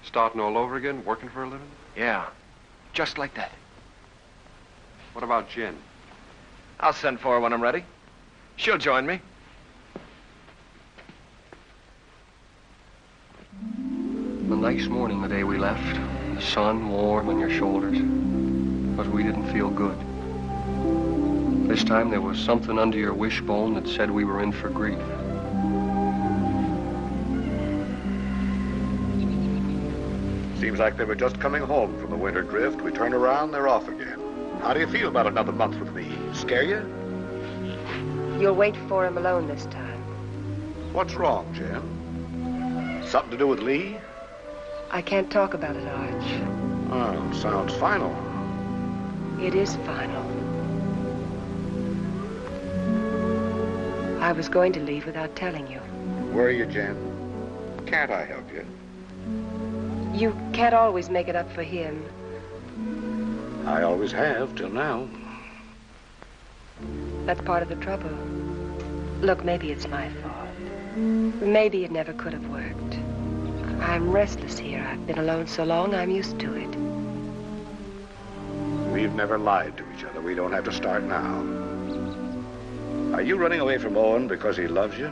Starting all over again, working for a living? Yeah. Just like that. What about Jen? I'll send for her when I'm ready. She'll join me. The nice morning the day we left. The sun warm on your shoulders. But we didn't feel good. This time there was something under your wishbone that said we were in for grief. Seems like they were just coming home from the winter drift. We turn around, they're off again. How do you feel about another month with me? Scare you? You'll wait for him alone this time. What's wrong, Jen? Something to do with Lee? I can't talk about it, Arch. Oh, sounds final. It is final. I was going to leave without telling you. Where are you, Jen? Can't I help you? You can't always make it up for him. I always have, till now. That's part of the trouble. Look, maybe it's my fault. Maybe it never could have worked. I'm restless here. I've been alone so long, I'm used to it. We've never lied to each other. We don't have to start now. Are you running away from Owen because he loves you?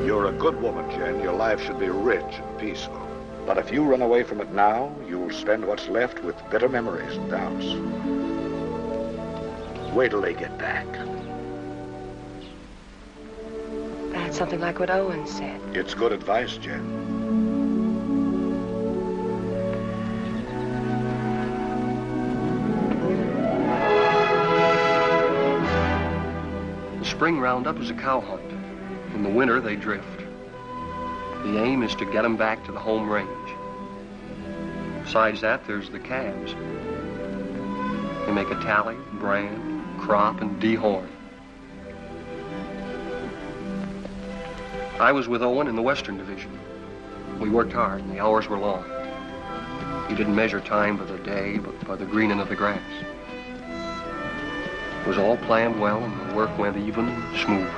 You're a good woman, Jen. Your life should be rich and peaceful. But if you run away from it now, you'll spend what's left with bitter memories and doubts. Wait till they get back. That's something like what Owen said. It's good advice, Jen. The spring roundup is a cow hunt. In the winter, they drift. The aim is to get them back to the home range. Besides that, there's the calves. They make a tally, brand, crop, and dehorn. I was with Owen in the Western Division. We worked hard, and the hours were long. We didn't measure time by the day, but by the greening of the grass. It was all planned well, and the work went even and smooth.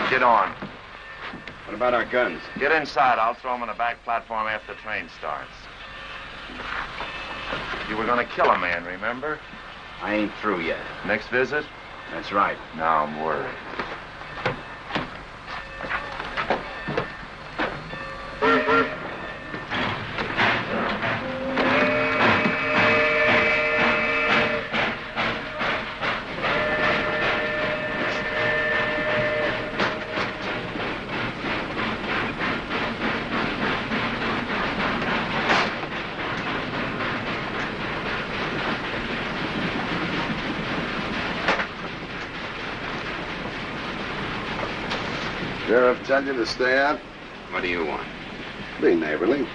Get on. What about our guns? Get inside. I'll throw them on the back platform after the train starts. You were going to kill a man, remember? I ain't through yet. Next visit? That's right. Now I'm worried. Sheriff tell you to stay out? What do you want? Be neighborly.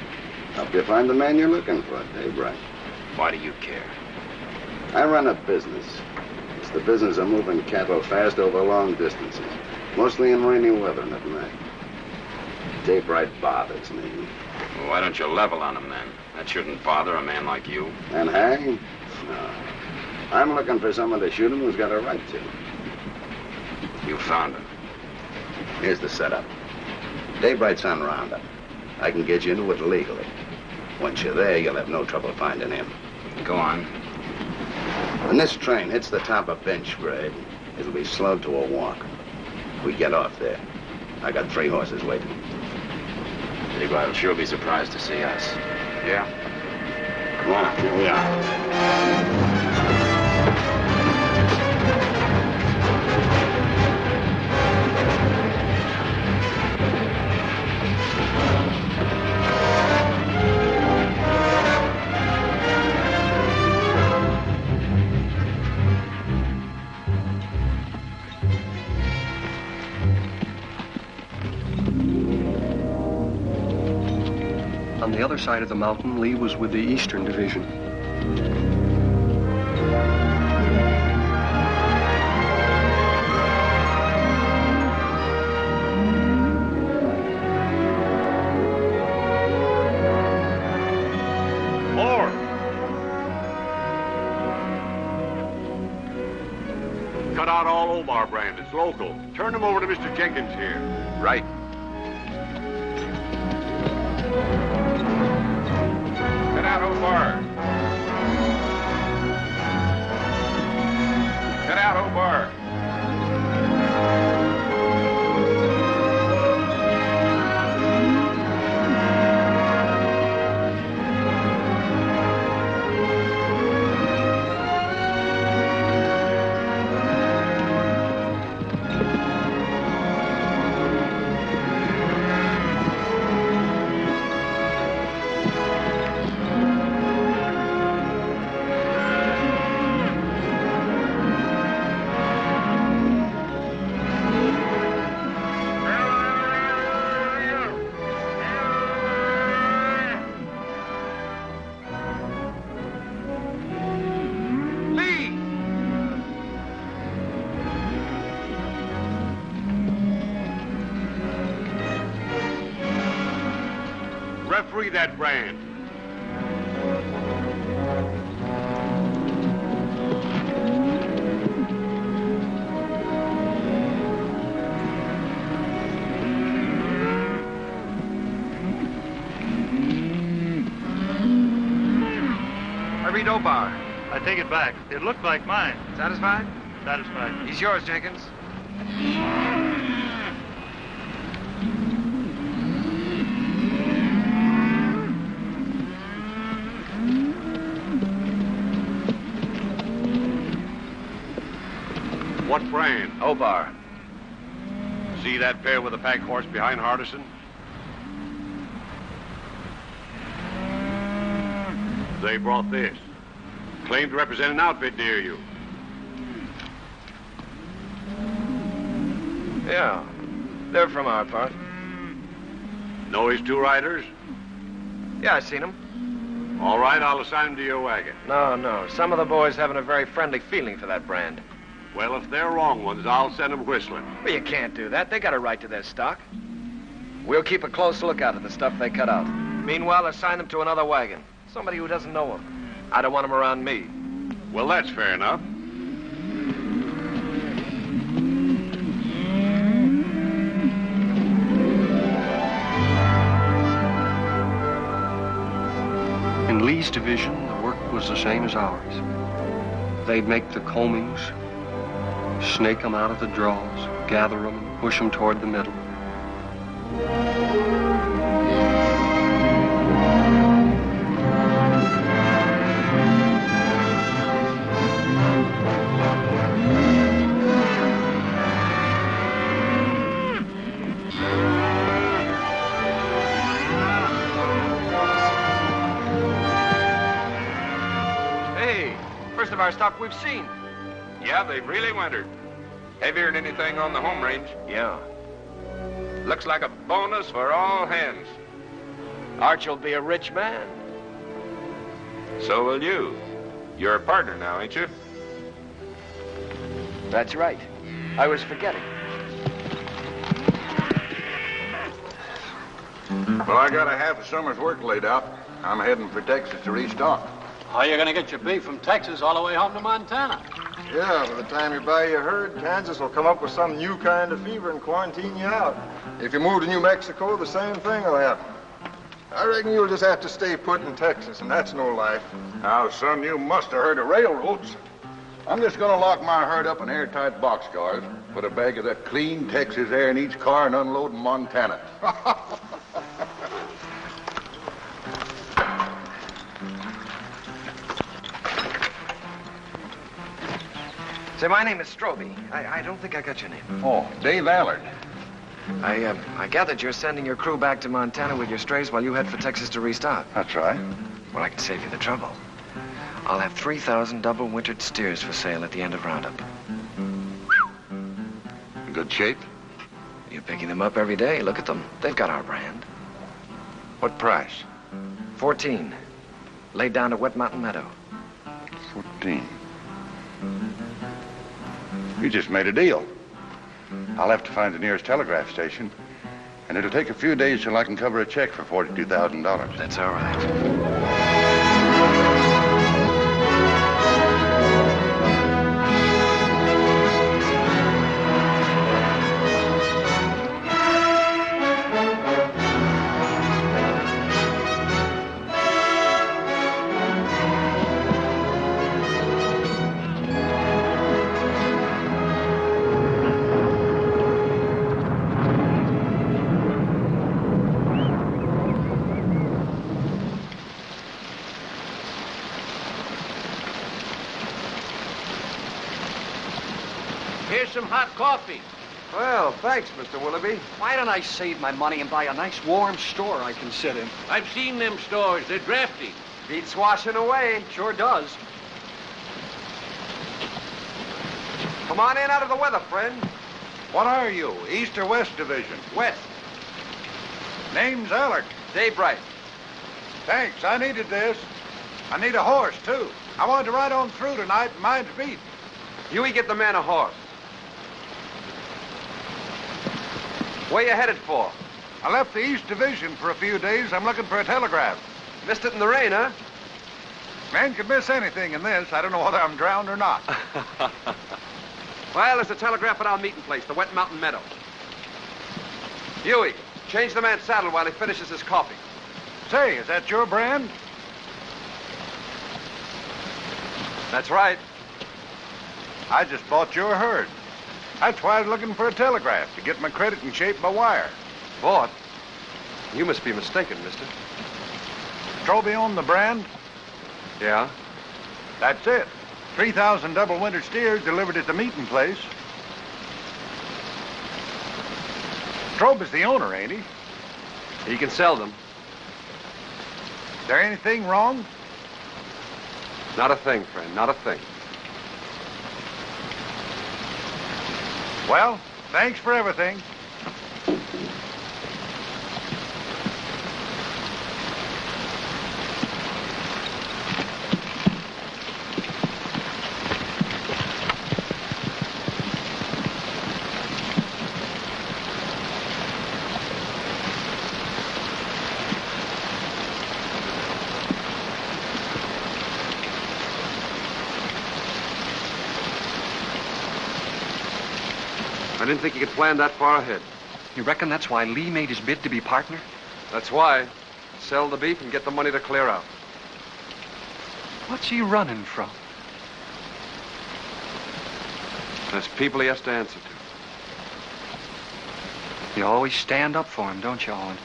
Help you find the man you're looking for, daybreak. Why do you care? I run a business. It's the business of moving cattle fast over long distances, mostly in rainy weather and at night. Daybreak bothers me. Well, why don't you level on him then? That shouldn't bother a man like you. And hang? No. I'm looking for someone to shoot him who's got a right to. You found him. Here's the setup. Daybreak's on roundup. I can get you into it legally. Once you're there, you'll have no trouble finding him. Go on. When this train hits the top of bench grade, it'll be slowed to a walk. We get off there. I got 3 horses waiting. Daybreak will sure be surprised to see us. Yeah? Come on, here we are. On the other side of the mountain, Lee was with the Eastern Division. More! Cut out all Omar brand. It's local. Turn them over to Mr. Jenkins here. Right. Get out, Omar. Get out, Omar. free that brand. I read Obar. I take it back. It looked like mine. Satisfied? Satisfied. He's yours, Jenkins. What brand? Obar. See that pair with the pack horse behind Hardison? They brought this. Claimed to represent an outfit near you. Yeah. They're from our part. Know his two riders? Yeah, I seen them. All right, I'll assign them to your wagon. No. Some of the boys haven't a very friendly feeling for that brand. Well, if they're wrong ones, I'll send them whistling. Well, you can't do that. They got a right to their stock. We'll keep a close lookout at the stuff they cut out. Meanwhile, assign them to another wagon. Somebody who doesn't know them. I don't want them around me. Well, that's fair enough. In Lee's division, the work was the same as ours. They'd make the combings, snake them out of the draws, gather them, and push them toward the middle. First of our stock we've seen. Yeah, they've really wintered. Heavier than anything on the home range. Yeah. Looks like a bonus for all hands. Arch will be a rich man. So will you. You're a partner now, ain't you? That's right. I was forgetting. Well, I got a half a summer's work laid out. I'm heading for Texas to restock. How are you going to get your beef from Texas all the way home to Montana? Yeah, by the time you buy your herd, Kansas will come up with some new kind of fever and quarantine you out. If you move to New Mexico, the same thing will happen. I reckon you'll just have to stay put in Texas, and that's no life. Now, son, you must have heard of railroads. I'm just going to lock my herd up in airtight boxcars, put a bag of that clean Texas air in each car, and unload in Montana. Say, my name is Strobie. I don't think I got your name. Oh, Dave Allard. I gathered you're sending your crew back to Montana with your strays while you head for Texas to restock. That's right. Well, I can save you the trouble. I'll have 3,000 double-wintered steers for sale at the end of Roundup. In good shape? You're picking them up every day. Look at them. They've got our brand. What price? 14. Laid down to Wet Mountain Meadow. 14. We just made a deal. I'll have to find the nearest telegraph station, and it'll take a few days till I can cover a check for $42,000. That's all right. Here's some hot coffee. Well, thanks, Mr. Willoughby. Why don't I save my money and buy a nice warm store I can sit in? I've seen them stores. They're drafty. Beats washing away. Sure does. Come on in out of the weather, friend. What are you, East or West Division? West. Name's Allard. Dave Bright. Thanks, I needed this. I need a horse, too. I wanted to ride on through tonight, and mine's beat. Huey, get the man a horse. Where you headed for? I left the East Division for a few days. I'm looking for a telegraph. Missed it in the rain, huh? Man could miss anything in this. I don't know whether I'm drowned or not. Well, there's a telegraph at our meeting place, the Wet Mountain Meadow. Huey, change the man's saddle while he finishes his coffee. Say, is that your brand? That's right. I just bought your herd. That's why I was looking for a telegraph, to get my credit in shape by wire. Bought? You must be mistaken, mister. Strobie owned the brand? Yeah? That's it. 3,000 double winter steers delivered at the meeting place. Strobie's the owner, ain't he? He can sell them. Is there anything wrong? Not a thing, friend, not a thing. Well, thanks for everything. I didn't think he could plan that far ahead. You reckon that's why Lee made his bid to be partner? That's why. Sell the beef and get the money to clear out. What's he running from? There's people he has to answer to. You always stand up for him, don't you, Owen?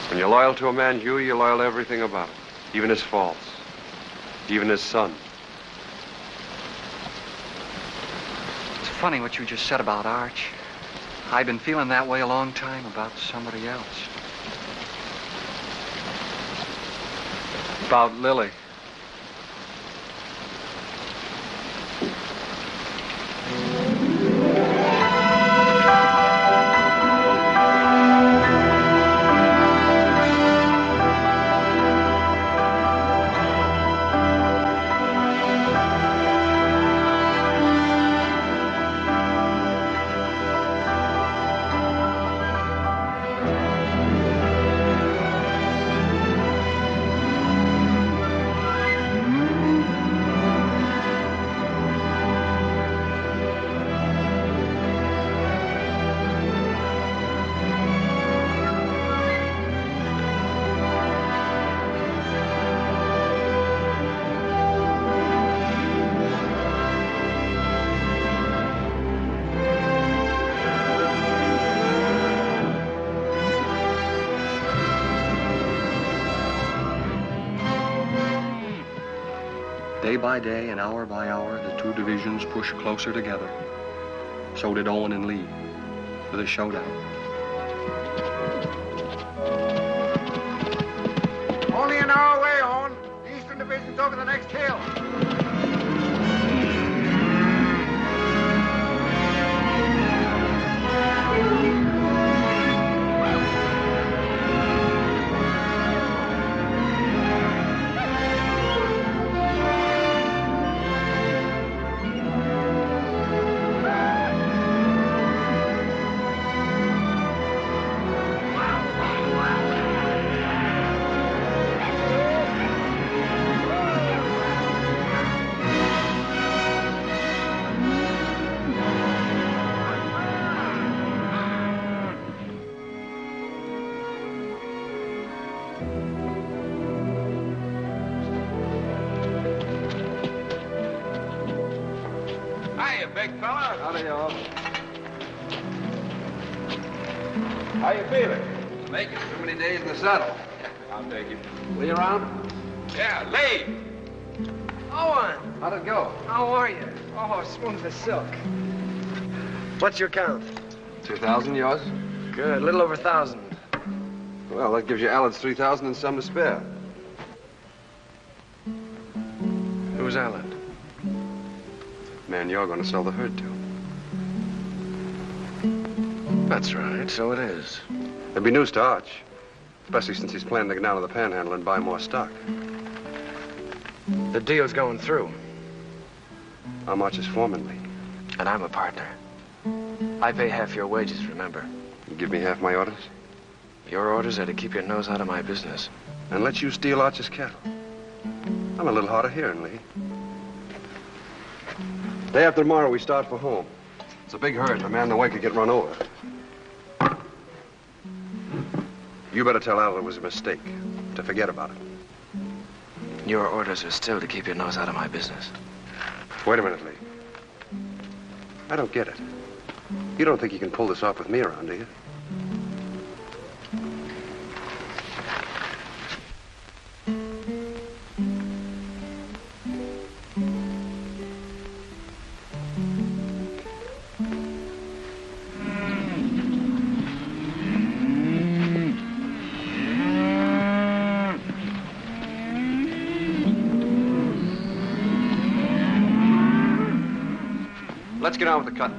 When you're loyal to a man, Huey, you're loyal to everything about him. Even his faults. Even his son. It's funny what you just said about Arch. I've been feeling that way a long time about somebody else. About Lily. Day by day and hour by hour, the two divisions pushed closer together. So did Owen and Lee, for the showdown. Only an hour away, Owen. The Eastern Division's over the next hill. Big fella. Howdy, y'all. How you feeling? Making too many days in the saddle. I'll take it. Lee around? Yeah, Lee. Owen! How'd it go? How are you? Oh, smooth as silk. What's your count? 2,000, yours? Good, a little over 1,000. Well, that gives you Allen's 3,000 and some to spare. Who's Allen? Man you're going to sell the herd to. That's right, so it is. There'll be news to Arch, especially since he's planning to get down to the Panhandle and buy more stock. The deal's going through. I'm Arch's foreman, Lee. And I'm a partner. I pay half your wages, remember? You give me half my orders? Your orders are to keep your nose out of my business. And let you steal Arch's cattle. I'm a little hard of hearing, Lee. Day after tomorrow, we start for home. It's a big herd, and a man in the way could get run over. You better tell Al it was a mistake, to forget about it. Your orders are still to keep your nose out of my business. Wait a minute, Lee. I don't get it. You don't think you can pull this off with me around, do you? Let's get on with the cut.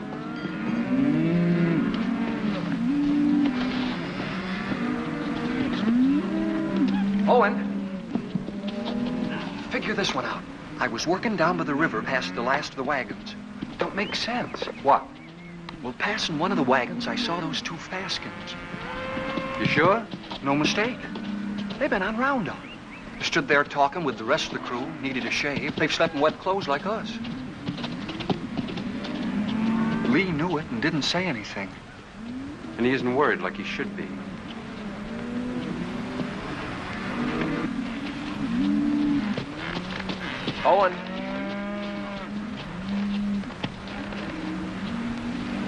Owen, figure this one out. I was working down by the river past the last of the wagons. Don't make sense. What? Well, passing one of the wagons, I saw those two Faskins. You sure? No mistake. They've been on roundup. Stood there talking with the rest of the crew, needed a shave. They've slept in wet clothes like us. Lee knew it and didn't say anything. And he isn't worried like he should be. Owen.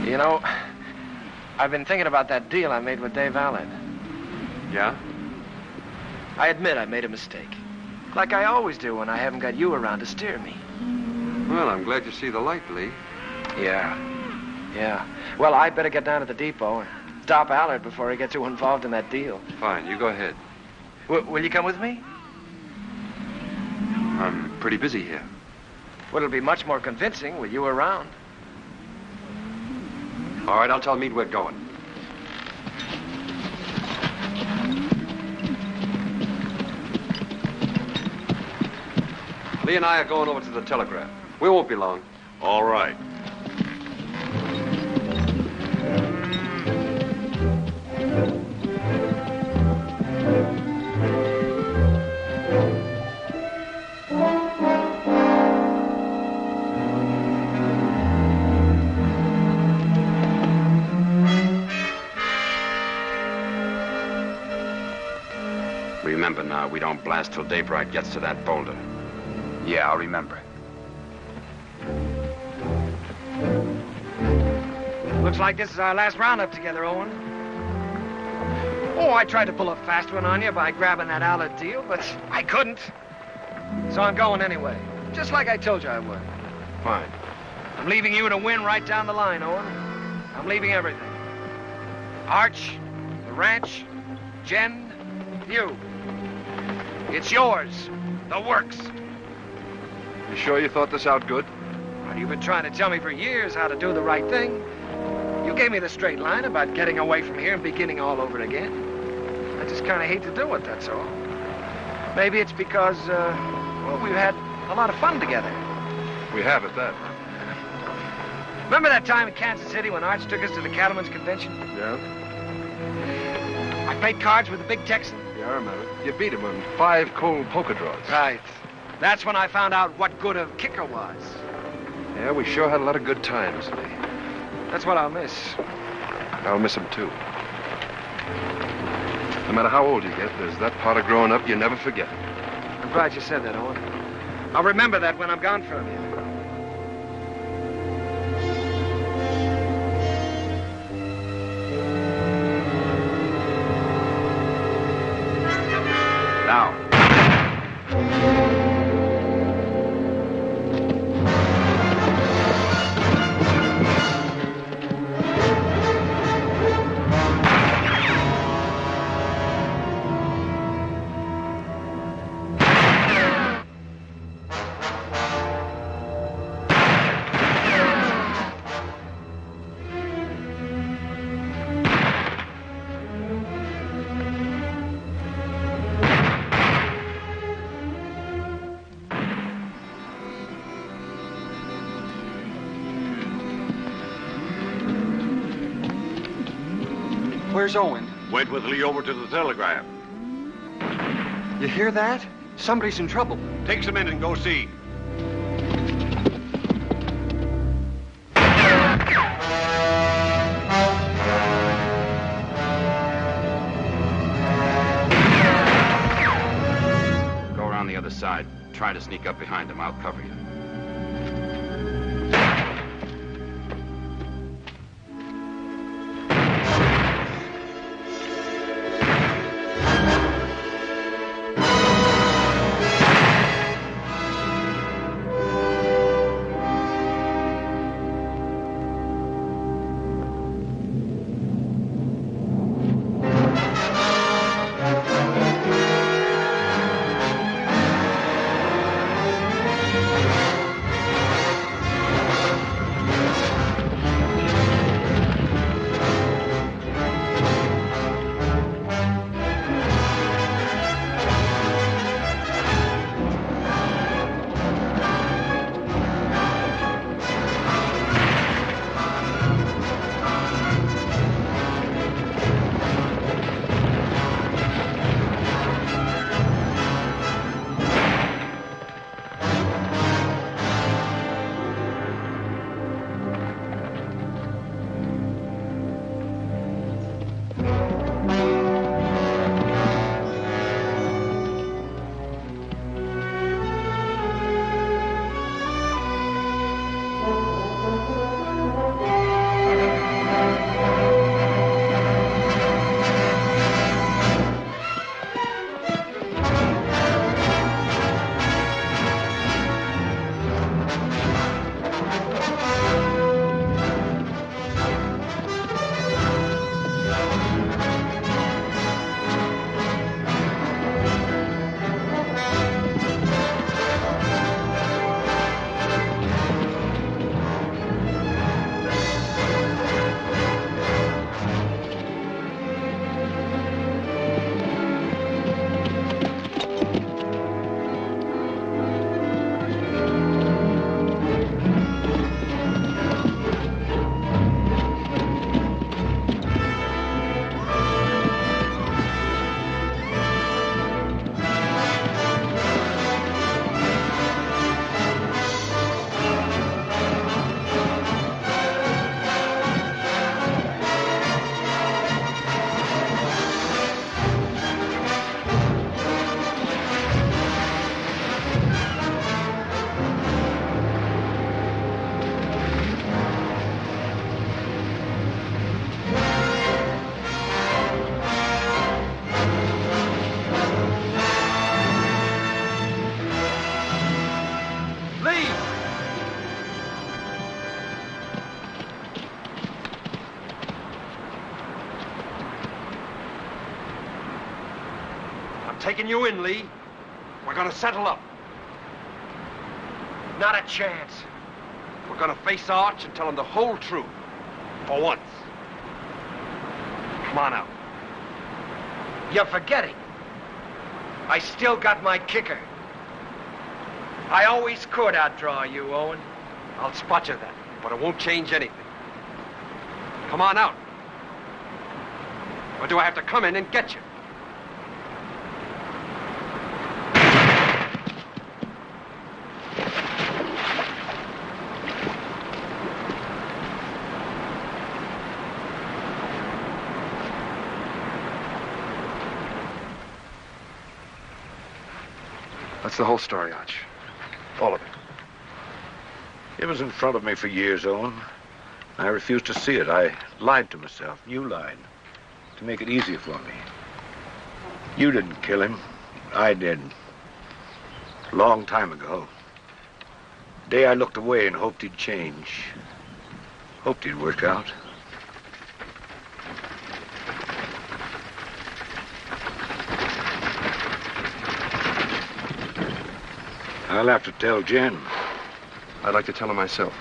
You know, I've been thinking about that deal I made with Dave Allen. Yeah? I admit I made a mistake. Like I always do when I haven't got you around to steer me. Well, I'm glad you see the light, Lee. Yeah. Well, I'd better get down to the depot and stop Allard before he gets too involved in that deal. Fine, you go ahead. Will you come with me? I'm pretty busy here. Well, it'll be much more convincing with you around. All right, I'll tell Meade we're going. Lee and I are going over to the telegraph. We won't be long. All right. Remember now, we don't blast till Daybreak gets to that boulder. Yeah, I'll remember. Looks like this is our last roundup together, Owen. Oh, I tried to pull a fast one on you by grabbing that Allard deal, but I couldn't. So I'm going anyway, just like I told you I would. Fine. I'm leaving you to win right down the line, Owen. I'm leaving everything. Arch, the ranch, Jen, you. It's yours. The works. You sure you thought this out good? Well, you've been trying to tell me for years how to do the right thing. You gave me the straight line about getting away from here and beginning all over again. I just kind of hate to do it, that's all. Maybe it's because, well, we've had a lot of fun together. We have at that. Remember that time in Kansas City when Arch took us to the Cattlemen's Convention? Yeah? I played cards with the big Texan. Yeah, I remember. You beat him on 5 cold poker draws. Right. That's when I found out what good a kicker was. Yeah, we sure had a lot of good times, Lee. That's what I'll miss. I'll miss him, too. No matter how old you get, there's that part of growing up you never forget. I'm glad you said that, Owen. I'll remember that when I'm gone from you. Now. Where's Owen? Went with Lee over to the telegraph. You hear that? Somebody's in trouble. Take some in and go see. Go around the other side. Try to sneak up behind him. I'll cover you. Taking you in, Lee. We're gonna settle up. Not a chance. We're gonna face Arch and tell him the whole truth. For once. Come on out. You're forgetting. I still got my kicker. I always could outdraw you, Owen. I'll spot you then, but it won't change anything. Come on out. Or do I have to come in and get you? That's the whole story, Arch. All of it. It was in front of me for years, Owen. I refused to see it. I lied to myself. You lied. To make it easier for me. You didn't kill him. I did. A long time ago. The day I looked away and hoped he'd change. Hoped he'd work out. I'll have to tell Jen. I'd like to tell her myself.